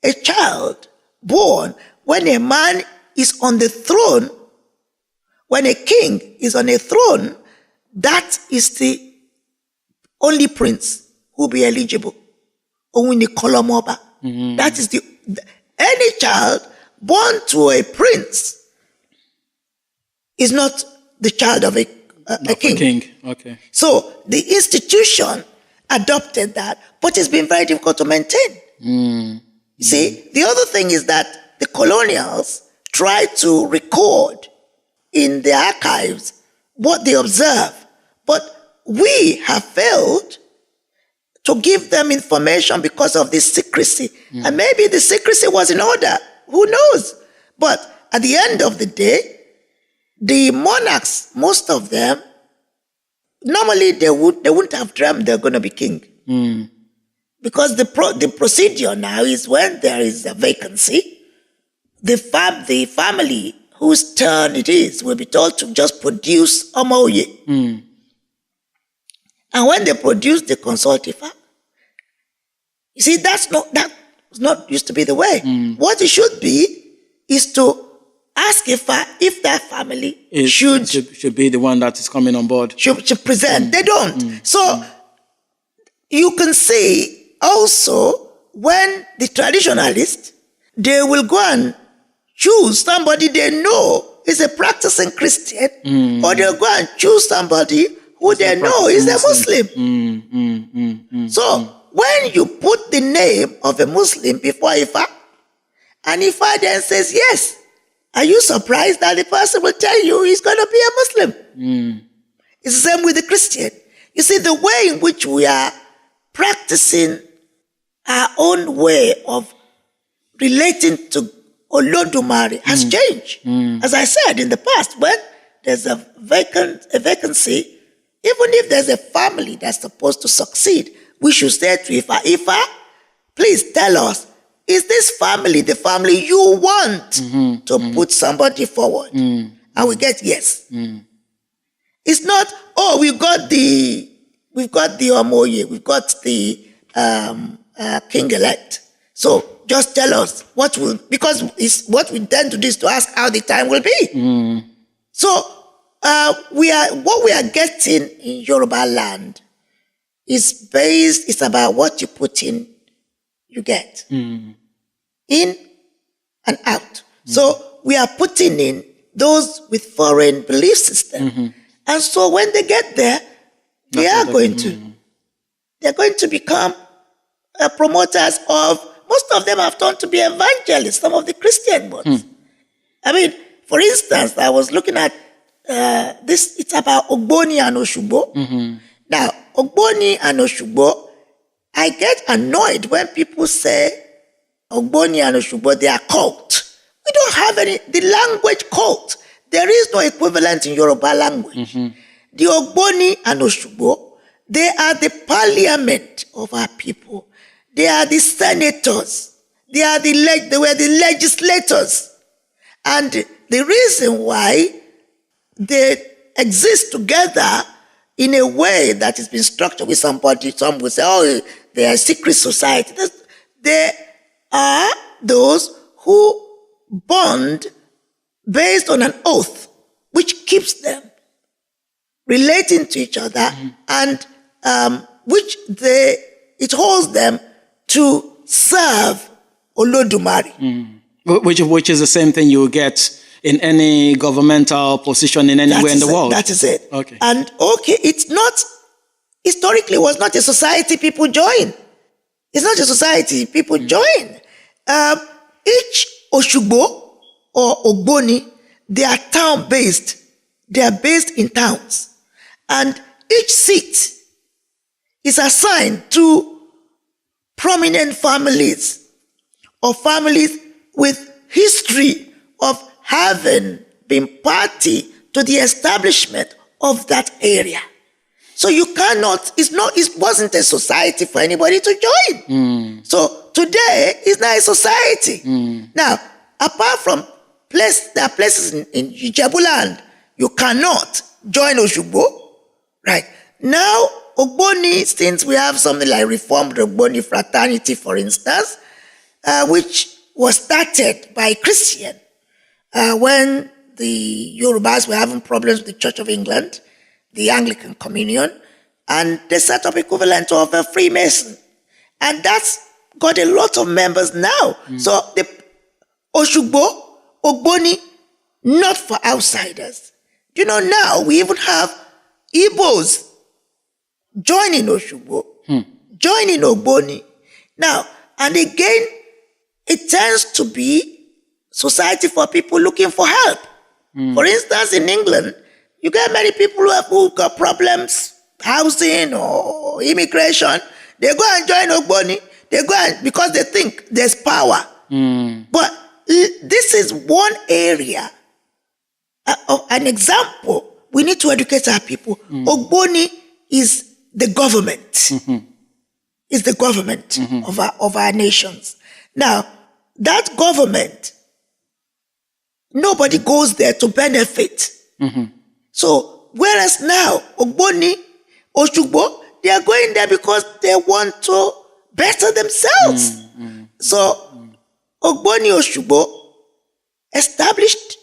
a child born when a man is on the throne, when a king is on a throne, that is the only prince who will be eligible. Only Kolomoba. That is any child born to a prince is not the child of a king. Okay. So the institution adopted that, but it's been very difficult to maintain. You see, the other thing is that the colonials tried to record in the archives what they observe, but we have failed to give them information because of this secrecy. And maybe the secrecy was in order. Who knows? But at the end of the day, the monarchs, most of them, normally they wouldn't have dreamt they're going to be king. Because the procedure now is when there is a vacancy, the family whose turn it is will be told to just produce Omoye. And when they produce the consult Ifa, you see, that's not used to be the way. What it should be is to ask Ifa if that family should be the one that is coming on board. Should present. They don't. So you can see also when the traditionalists, they will go and choose somebody they know is a practicing Christian, or they'll go and choose somebody who they know is a Muslim. So when you put the name of a Muslim before Ifa, and Ifa then says yes, are you surprised that the person will tell you he's going to be a Muslim? It's the same with the Christian. You see, the way in which we are practicing our own way of relating to Olodumare has changed. As I said in the past, when there's a vacancy, even if there's a family that's supposed to succeed, we should say to Ifa, please tell us, is this family the family you want to put somebody forward? And we get yes. It's not, we've got the Omoye, we've got the king-elect. So just tell us because what we tend to do is to ask how the time will be. So what we are getting in Yoruba land it's about what you put in, you get. In and out. So we are putting in those with foreign belief system. And so when they get there, they're going to become promoters of, most of them have turned to be evangelists, some of the Christian ones. I mean, for instance, I was looking at this, it's about Ogboni and Oshubo. Now, Ogboni and Oshubo, I get annoyed when people say Ogboni and Oshubo, they are cult. We don't have the language cult. There is no equivalent in Yoruba language. The Ogboni and Oshubo, they are the parliament of our people. They are the senators. They were the legislators. And the reason why they exist together in a way that has been structured with somebody, some will say, they are a secret society. They are those who bond based on an oath, which keeps them relating to each other, and it holds them to serve Olodumare. Which is the same thing you get in any governmental position in anywhere in the world. That is it. Okay. And it's not, historically, was not a society people join. It's not a society people join. Each Oshugbo or Ogboni, they are town-based. They are based in towns. And each seat is assigned to prominent families or families with history of having been party to the establishment of that area. So you cannot, it wasn't a society for anybody to join. So today, it's not a society. Now, apart from there are places in Ijebuland, you cannot join Oshugbo, right? Now, Ogboni, since we have something like Reformed Ogboni Fraternity, for instance, which was started by Christian, when the Yorubas were having problems with the Church of England, the Anglican Communion, and they set up equivalent of a Freemason. And that's got a lot of members now. So the Oshugbo, Ogboni, not for outsiders. You know, now we even have Igbos joining Oshugbo, joining Ogboni. Now, and again, it tends to be society for people looking for help. For instance, in England, you get many people who got problems, housing or immigration. They go and join Ogboni. They go and, because they think there's power. But this is one area, an example. We need to educate our people. Ogboni is the government. Is the government of our nations. Now, that government, nobody goes there to benefit. So, whereas now, Ogboni, Oshugbo, they are going there because they want to better themselves. So, Ogboni Oshugbo, established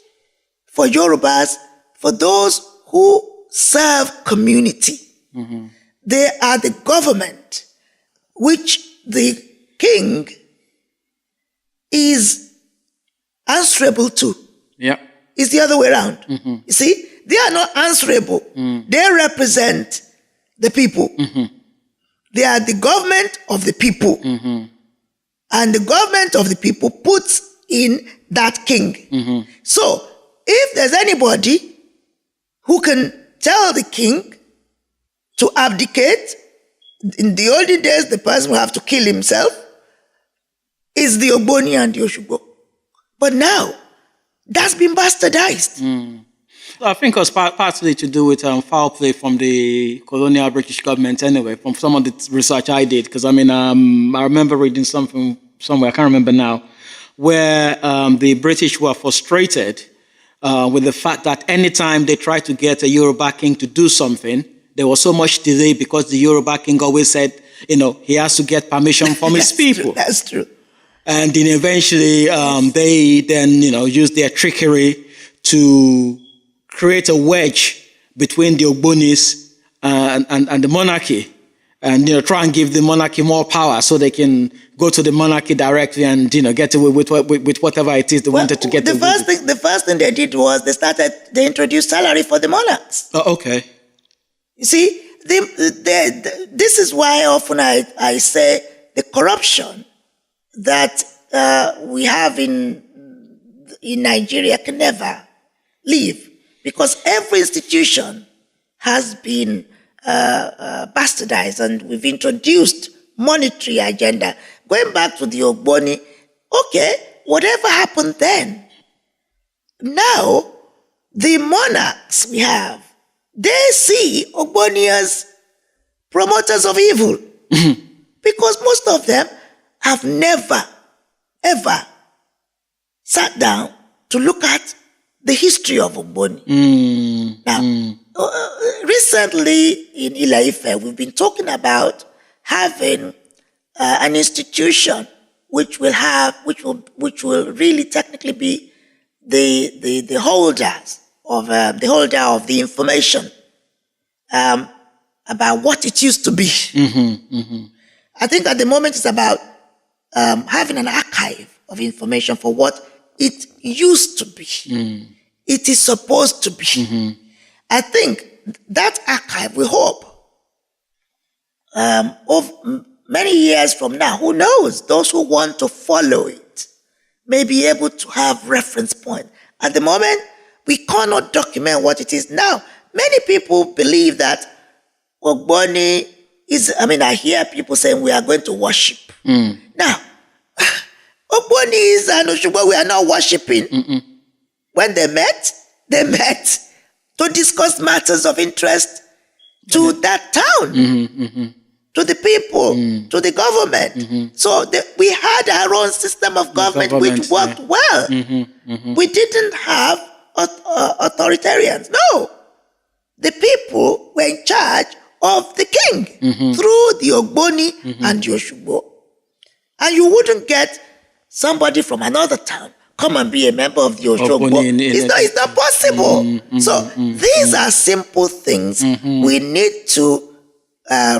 for Yorubas, for those who serve community. They are the government which the king is answerable to. Yeah. It's the other way around. You see, they are not answerable. They represent the people. They are the government of the people. And the government of the people puts in that king. So, if there's anybody who can tell the king to abdicate, in the olden days, the person will have to kill himself, is the Ogboni and the Oshugbo. But now, that's been bastardized. I think it was partly to do with foul play from the colonial British government anyway, from some of the research I did. Because, I remember reading something somewhere, I can't remember now, where the British were frustrated with the fact that anytime they tried to get a Yoruba king to do something, there was so much delay because the Yoruba king always said, he has to get permission from his people. That's true. And then eventually they then, use their trickery to create a wedge between the Ogbonis and the monarchy, and try and give the monarchy more power so they can go to the monarchy directly and get away with whatever it is they wanted to get away with. The first thing they did was they introduced salary for the monarchs. Oh, okay. You see, this is why often I say the corruption that we have in Nigeria can never leave, because every institution has been bastardized, and we've introduced monetary agenda. Going back to the Ogboni, okay, whatever happened then, now the monarchs we have, they see Ogboni as promoters of evil. Because most of them have never, ever sat down to look at the history of Ogboni. Now, recently in Ile-Ife, we've been talking about having an institution which will really technically be the holders of the holder of the information about what it used to be. I think at the moment it's about having an archive of information for what it used to be. It is supposed to be. I think that archive, we hope, of many years from now, who knows, those who want to follow it may be able to have reference point. At the moment, we cannot document what it is now. Many people believe that Ogboni is, I hear people saying we are going to worship. Now, Ogboni is and Oshugbo, we are not worshiping. When they met to discuss matters of interest to that town, to the people, to the government. So we had our own system of government which worked well. We didn't have authoritarians. No. The people were in charge of the king through the Ogboni and the Oshugbo. And you wouldn't get somebody from another town come and be a member of the Oshogbo. It's not possible. So these are simple things we need to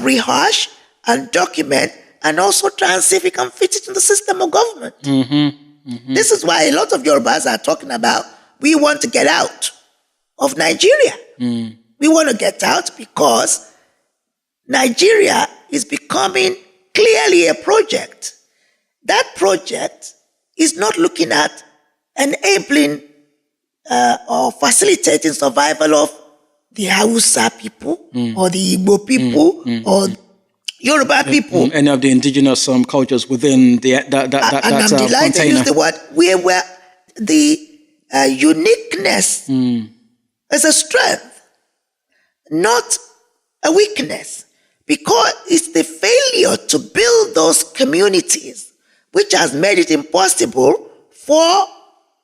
rehash and document, and also try and see if we can fit it in the system of government. This is why a lot of Yorubas are talking about, we want to get out of Nigeria. We want to get out because Nigeria is becoming clearly a project. That project is not looking at enabling or facilitating survival of the Hausa people or the Igbo people or Yoruba people. Any of the indigenous cultures within that And I'm delighted to use the word where the uniqueness is a strength, not a weakness, because it's the failure to build those communities which has made it impossible for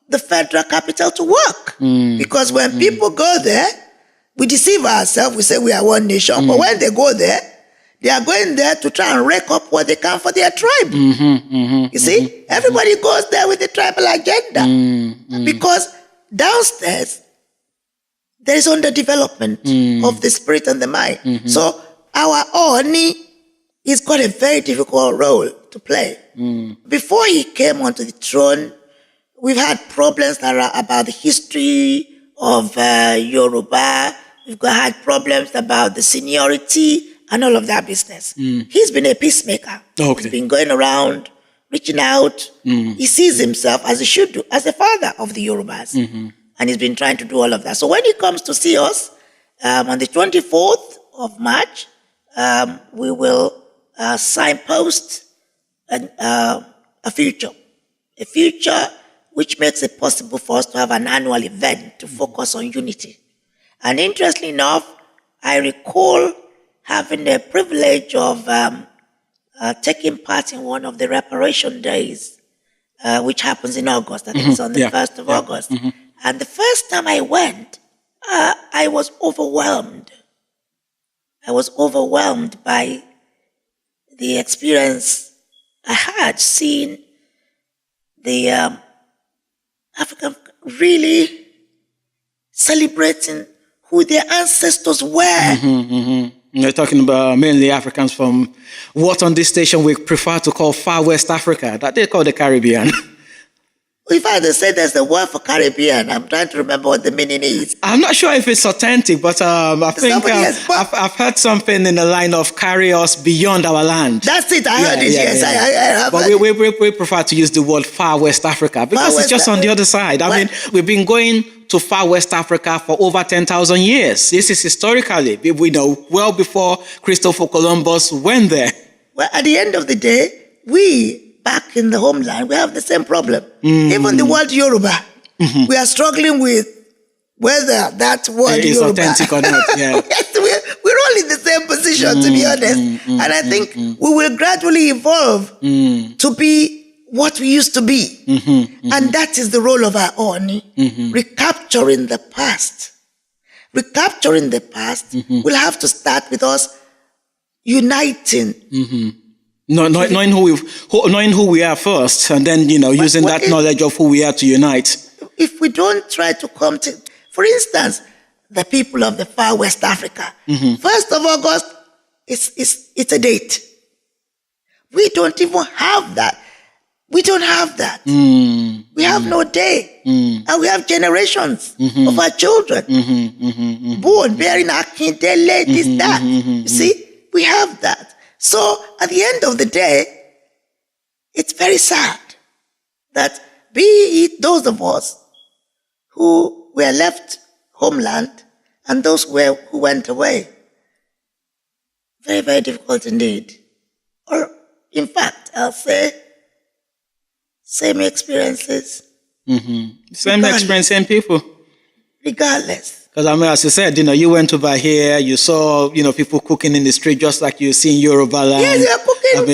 the federal capital to work. Because when people go there, we deceive ourselves, we say we are one nation, but when they go there, they are going there to try and rake up what they can for their tribe. You see, everybody goes there with a tribal agenda because downstairs there is underdevelopment of the spirit and the mind. So our Oni has got a very difficult role to play. Before he came onto the throne, we've had problems that are about the history of Yoruba. We've had problems about the seniority and all of that business. He's been a peacemaker. Okay. He's been going around, reaching out. He sees himself, as he should do, as a father of the Yorubas. And he's been trying to do all of that. So when he comes to see us on the 24th of March, we will signpost a future which makes it possible for us to have an annual event to focus on unity. And interestingly enough, I recall having the privilege of taking part in one of the reparation days, which happens in August. I think it's on the 1st of August. And the first time I went, I was overwhelmed. I was overwhelmed by the experience I had seeing the African really celebrating who their ancestors were. You're talking about mainly Africans from what on this station we prefer to call Far West Africa, that they call the Caribbean. If I had to say there's a word for Caribbean, I'm trying to remember what the meaning is. I'm not sure if it's authentic, but I think I've heard something in the line of carry us beyond our land. That's it, I heard it, yes. I have but we prefer to use the word Far West Africa because it's just on the other side. I mean, we've been going to Far West Africa for over 10,000 years. This is historically, we know, well before Christopher Columbus went there. Well, at the end of the day, we back in the homeland, we have the same problem. Even the word Yoruba, we are struggling with whether that word is Yoruba authentic or not. Yeah. Yes, we're all in the same position, to be honest. And I think we will gradually evolve to be what we used to be. And that is the role of our own, recapturing the past. Recapturing the past will have to start with us uniting. Knowing who we are first, and then using that knowledge of who we are to unite. If we don't try to come to, for instance, the people of the Far West Africa, 1st of August, it's a date. We don't even have that. We don't have that. We have no day, and we have generations of our children born bearing Akindele, this, that. You see, we have that. So at the end of the day, it's very sad that be it those of us who were left homeland and those who went away. Very, very difficult indeed. Or in fact, I'll say same experiences. Same experience, same people. Regardless. Because I mean, as you said, you went over here, you saw, people cooking in the street just like you see in Yoruba land. Yes, they're cooking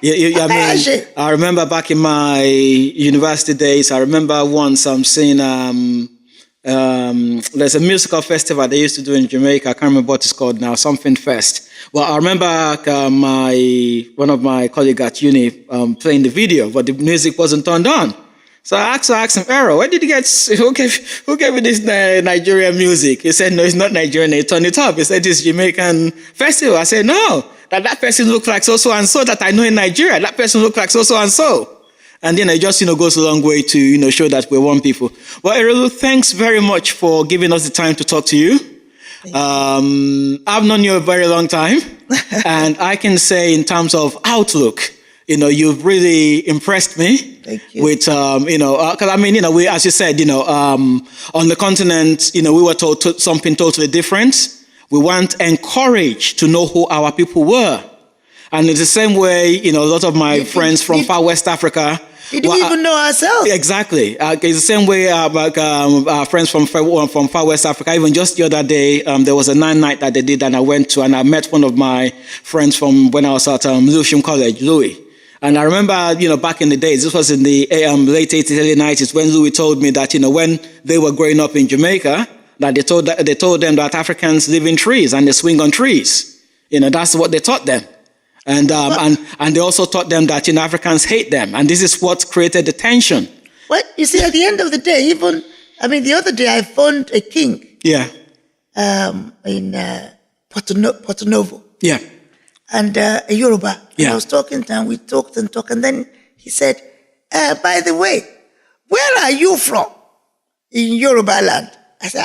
akara. I remember back in my university days, I remember once I'm seeing there's a musical festival they used to do in Jamaica. I can't remember what it's called now, something fest. Well, I remember one of my colleagues at uni playing the video, but the music wasn't turned on. So I asked him, Erelu, where did you get, who gave you this Nigerian music? He said, no, it's not Nigerian. He turned it up. He said, it's Jamaican festival. I said, no, that person looked like so and so that I know in Nigeria. That person looked like so and so. And then it just, goes a long way to, show that we're one people. Well, Erelu, thanks very much for giving us the time to talk to you. I've known you a very long time. And I can say in terms of outlook, you've really impressed me. Thank you. With, because we, as you said, on the continent, we were told something totally different. We weren't encouraged to know who our people were. And in the same way, a lot of my friends from far West Africa. Did we even know ourselves? Exactly. It's the same way our friends from far West Africa. Even just the other day, there was a 9-night that they did, and I went to, and I met one of my friends from when I was at Lewisham College, Louis. And I remember, back in the days, this was in the late 80s, early 90s, when Louis told me that, when they were growing up in Jamaica, that they told them that Africans live in trees and they swing on trees. That's what they taught them. And they also taught them that Africans hate them, and this is what created the tension. Well, you see, at the end of the day, the other day I found a king. Yeah. In Porto Novo. Yeah. And a Yoruba. Yeah. And I was talking to him, we talked, and then he said, by the way, where are you from in Yoruba land? I said,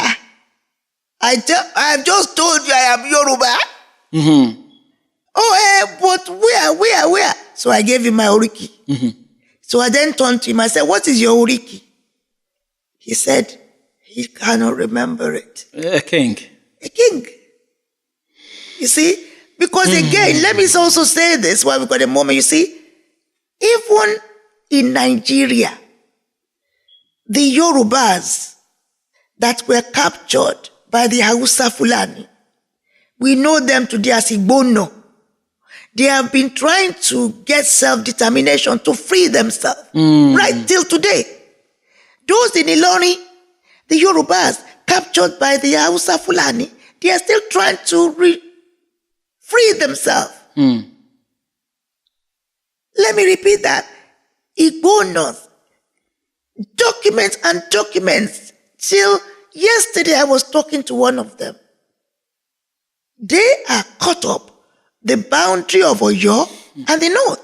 I have just told you I am Yoruba. Mm-hmm. Oh, but where? So I gave him my Oriki. Mm-hmm. So I then turned to him, I said, what is your Oriki? He said, he cannot remember it. A king. A king. You see? Because again, let me also say this while we've got a moment. You see, even in Nigeria, the Yorubas that were captured by the Hausa Fulani, we know them today as Igbono. They have been trying to get self-determination to free themselves right till today. Those in Ilori, the Yorubas captured by the Hausa Fulani, they are still trying to free themselves. Let me repeat that. Igbonos, documents and documents. Till yesterday I was talking to one of them. They are caught up the boundary of Oyo and the north.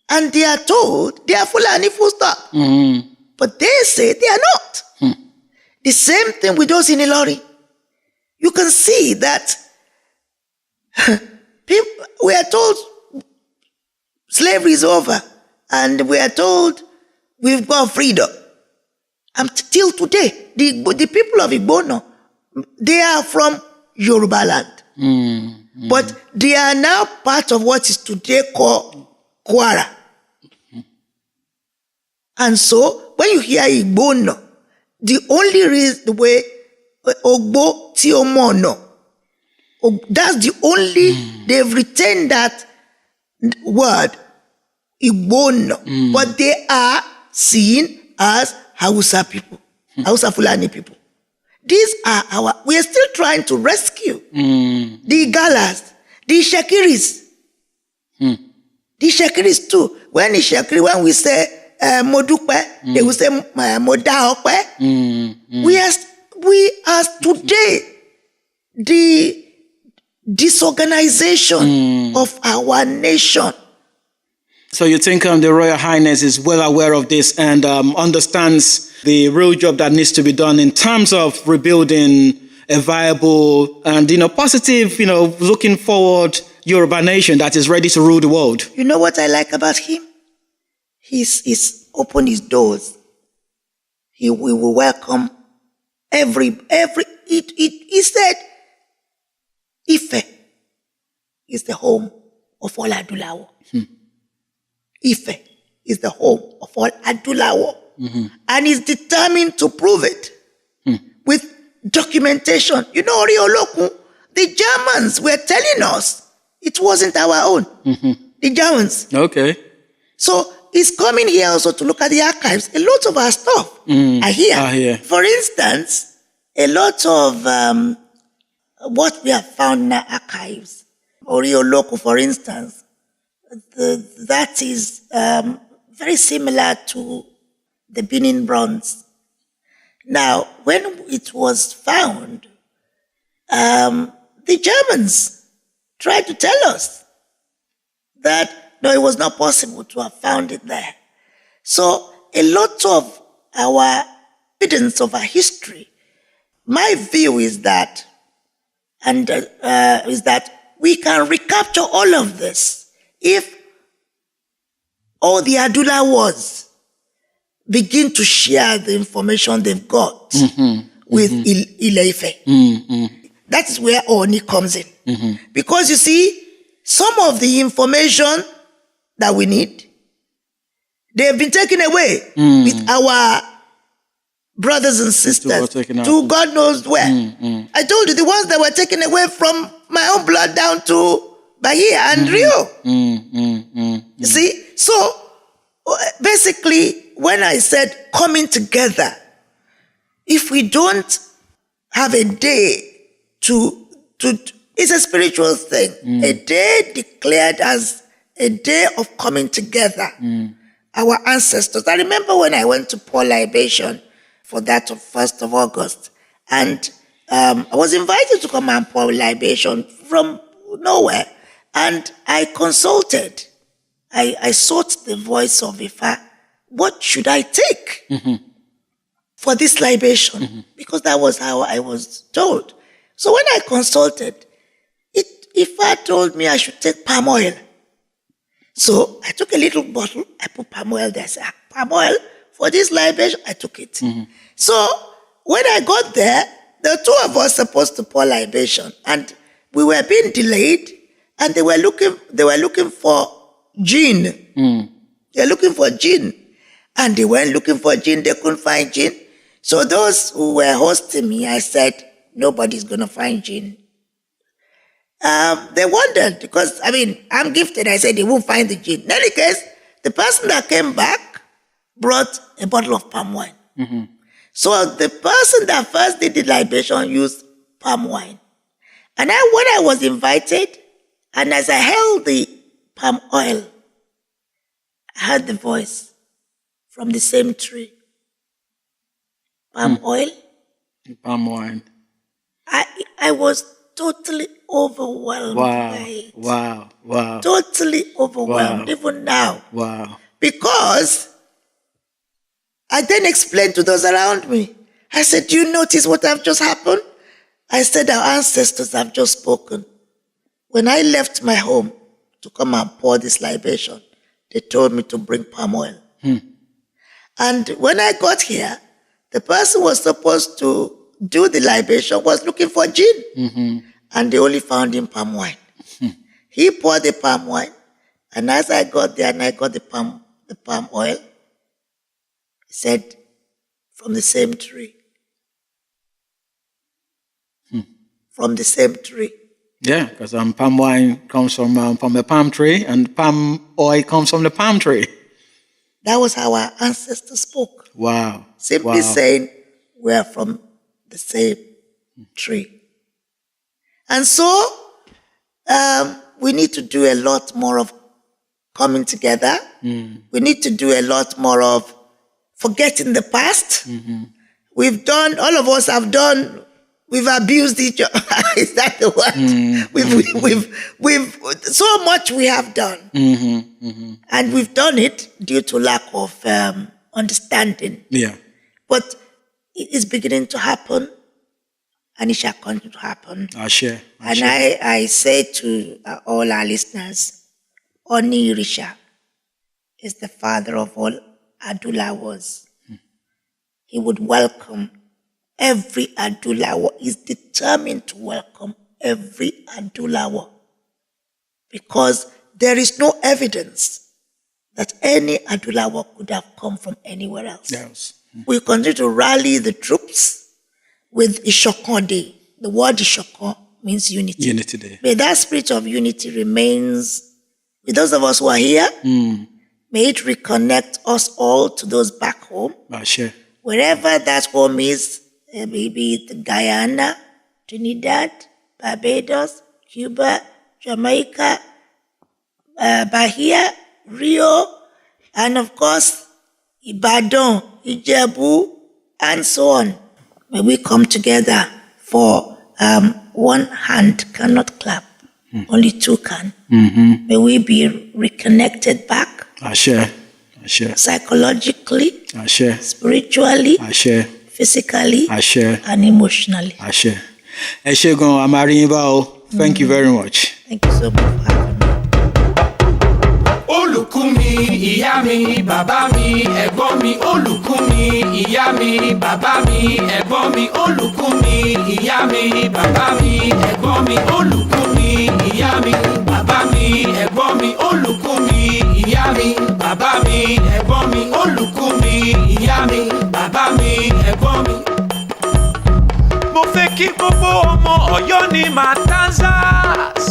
And they are told they are Fulani full stop. But they say they are not. The same thing with those in Ilori. You can see that people, we are told slavery is over, and we are told we've got freedom. And till today, the people of Igbono, they are from Yoruba land. But they are now part of what is today called Kwara. And so, when you hear Igbono, the only reason the way Ogbo Tiomono, that's the only, they've retained that word, Igbono. But they are seen as Hausa people, Hausa Fulani people. These are we are still trying to rescue the Galas, the Shakiris. The Shakiris too. When we say Modupe, they will say Modaope. We are today the disorganization of our nation. So you think the Royal Highness is well aware of this and understands the real job that needs to be done in terms of rebuilding a viable and, positive, looking forward Yoruba nation that is ready to rule the world. You know what I like about him? He's opened his doors. He will welcome every he said, Ife is the home of all Adulawo. Ife is the home of all Adulawo. And he's determined to prove it with documentation. Orioloku, the Germans were telling us it wasn't our own. The Germans. Okay. So he's coming here also to look at the archives. A lot of our stuff are here. For instance, a lot of what we have found in our archives, Orioloku, for instance, that is very similar to the Benin bronze. Now, when it was found, the Germans tried to tell us that no, it was not possible to have found it there. So a lot of our evidence of our history, my view is that, is that we can recapture all of this if all the Adulawars begin to share the information they've got with Ile-Ife. That is where Oni comes in. Because you see, some of the information that we need, they have been taken away with our brothers and sisters to God knows where. I told you, the ones that were taken away from my own blood down to Bahia and Rio. You see? So, basically, when I said coming together, if we don't have a day it's a spiritual thing. A day declared as a day of coming together. Our ancestors. I remember when I went to pour libation for that of 1st of August, and I was invited to come and pour libation from nowhere, and I consulted. I sought the voice of Ifa. What should I take for this libation? Because that was how I was told. So when I consulted, Ifa told me I should take palm oil. So I took a little bottle, I put palm oil there. I said, palm oil for this libation, I took it. So when I got there, the two of us supposed to pour libation, and we were being delayed, and they were looking for gin. They were looking for gin, and they weren't looking for gin. They couldn't find gin. So those who were hosting me, I said, nobody's going to find gin. They wondered because, I'm gifted. I said they won't find the gin. In any case, the person that came back brought a bottle of palm wine. So the person that first did the libation used palm wine. And when I was invited, and as I held the palm oil, I heard the voice from the same tree. Palm oil. Palm wine. I was totally overwhelmed by it. Wow. Totally overwhelmed, even now. Wow. Because I then explained to those around me. I said, do you notice what have just happened? I said, our ancestors have just spoken. When I left my home to come and pour this libation, they told me to bring palm oil. And when I got here, the person was supposed to do the libation was looking for gin. And they only found him palm wine. He poured the palm wine. And as I got there and I got the palm oil, he said, from the same tree. From the same tree. Yeah, because palm wine comes from a palm tree, and palm oil comes from the palm tree. That was how our ancestors spoke. Wow. Simply saying, we're from the same tree. And so, we need to do a lot more of coming together. We need to do a lot more of forgetting the past. We've done, all of us have done, we've abused each other. Is that the word? We've so much we have done. And we've done it due to lack of understanding. Yeah. But it is beginning to happen, and it shall continue to happen. Ashe. And I say to all our listeners, Oni Irisha is the father of all Adulawars. He would welcome every Adulawa. He's determined to welcome every Adulawa, because there is no evidence that any Adulawa could have come from anywhere else. Yes. We continue to rally the troops with Ishokon Day. The word Ishokon means unity. Unity Day. May that spirit of unity remains with those of us who are here. May it reconnect us all to those back home. Ashe. Wherever that home is, maybe Guyana, Trinidad, Barbados, Cuba, Jamaica, Bahia, Rio, and of course, Ibadan, Ijebu, and so on. May we come together for one hand cannot clap, only two can. May we be reconnected back. Ashe. Ashe. Psychologically, Ashe. spiritually, Ashe. physically, Ashe. and emotionally. Ashe. Eshegun Amarinba, thank you very much. Thank you so much for having me. olùkú mi, ìyá mi, bàbá mi, ẹ̀gbọ́n mi, olùkú mi, ìyá mi, bàbá mi, ẹ̀gbọ́n mi, olùkú mi, ìyá mi, bàbá mi, ẹ̀gbọ́n mi, olùkú mi, ìyá mi, bàbá mi, ẹ̀gbọ́n mi, olùkú mi, ìyá mi, bàbá mi, ẹ̀gbọ́n mi, olùkú mi, ìyá mi, bàbá mi, ẹ̀gbọ́n mi. Mo fẹ́ kí gbogbo ọmọ Ọ̀yọ́ ní Matanzas.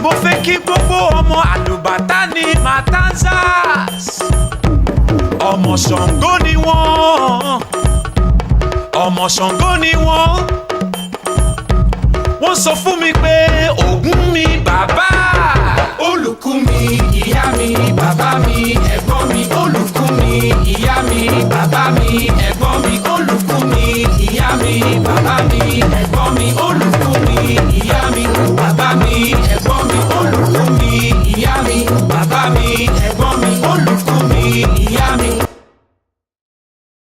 Mo fẹ́ kí gbogbo ọmọ Àlùbàtà ní Matanzas. Ọmọ Ṣàngó ni wọ́n. Ọmọ Ṣàngó ni wọ́n. Wọ́n sọ fún mi pé Ògún mi bàbá. Olùkú mi, ìyá mi, bàbá mi, ẹ̀gbọ́n mi, olùkú mi, ìyá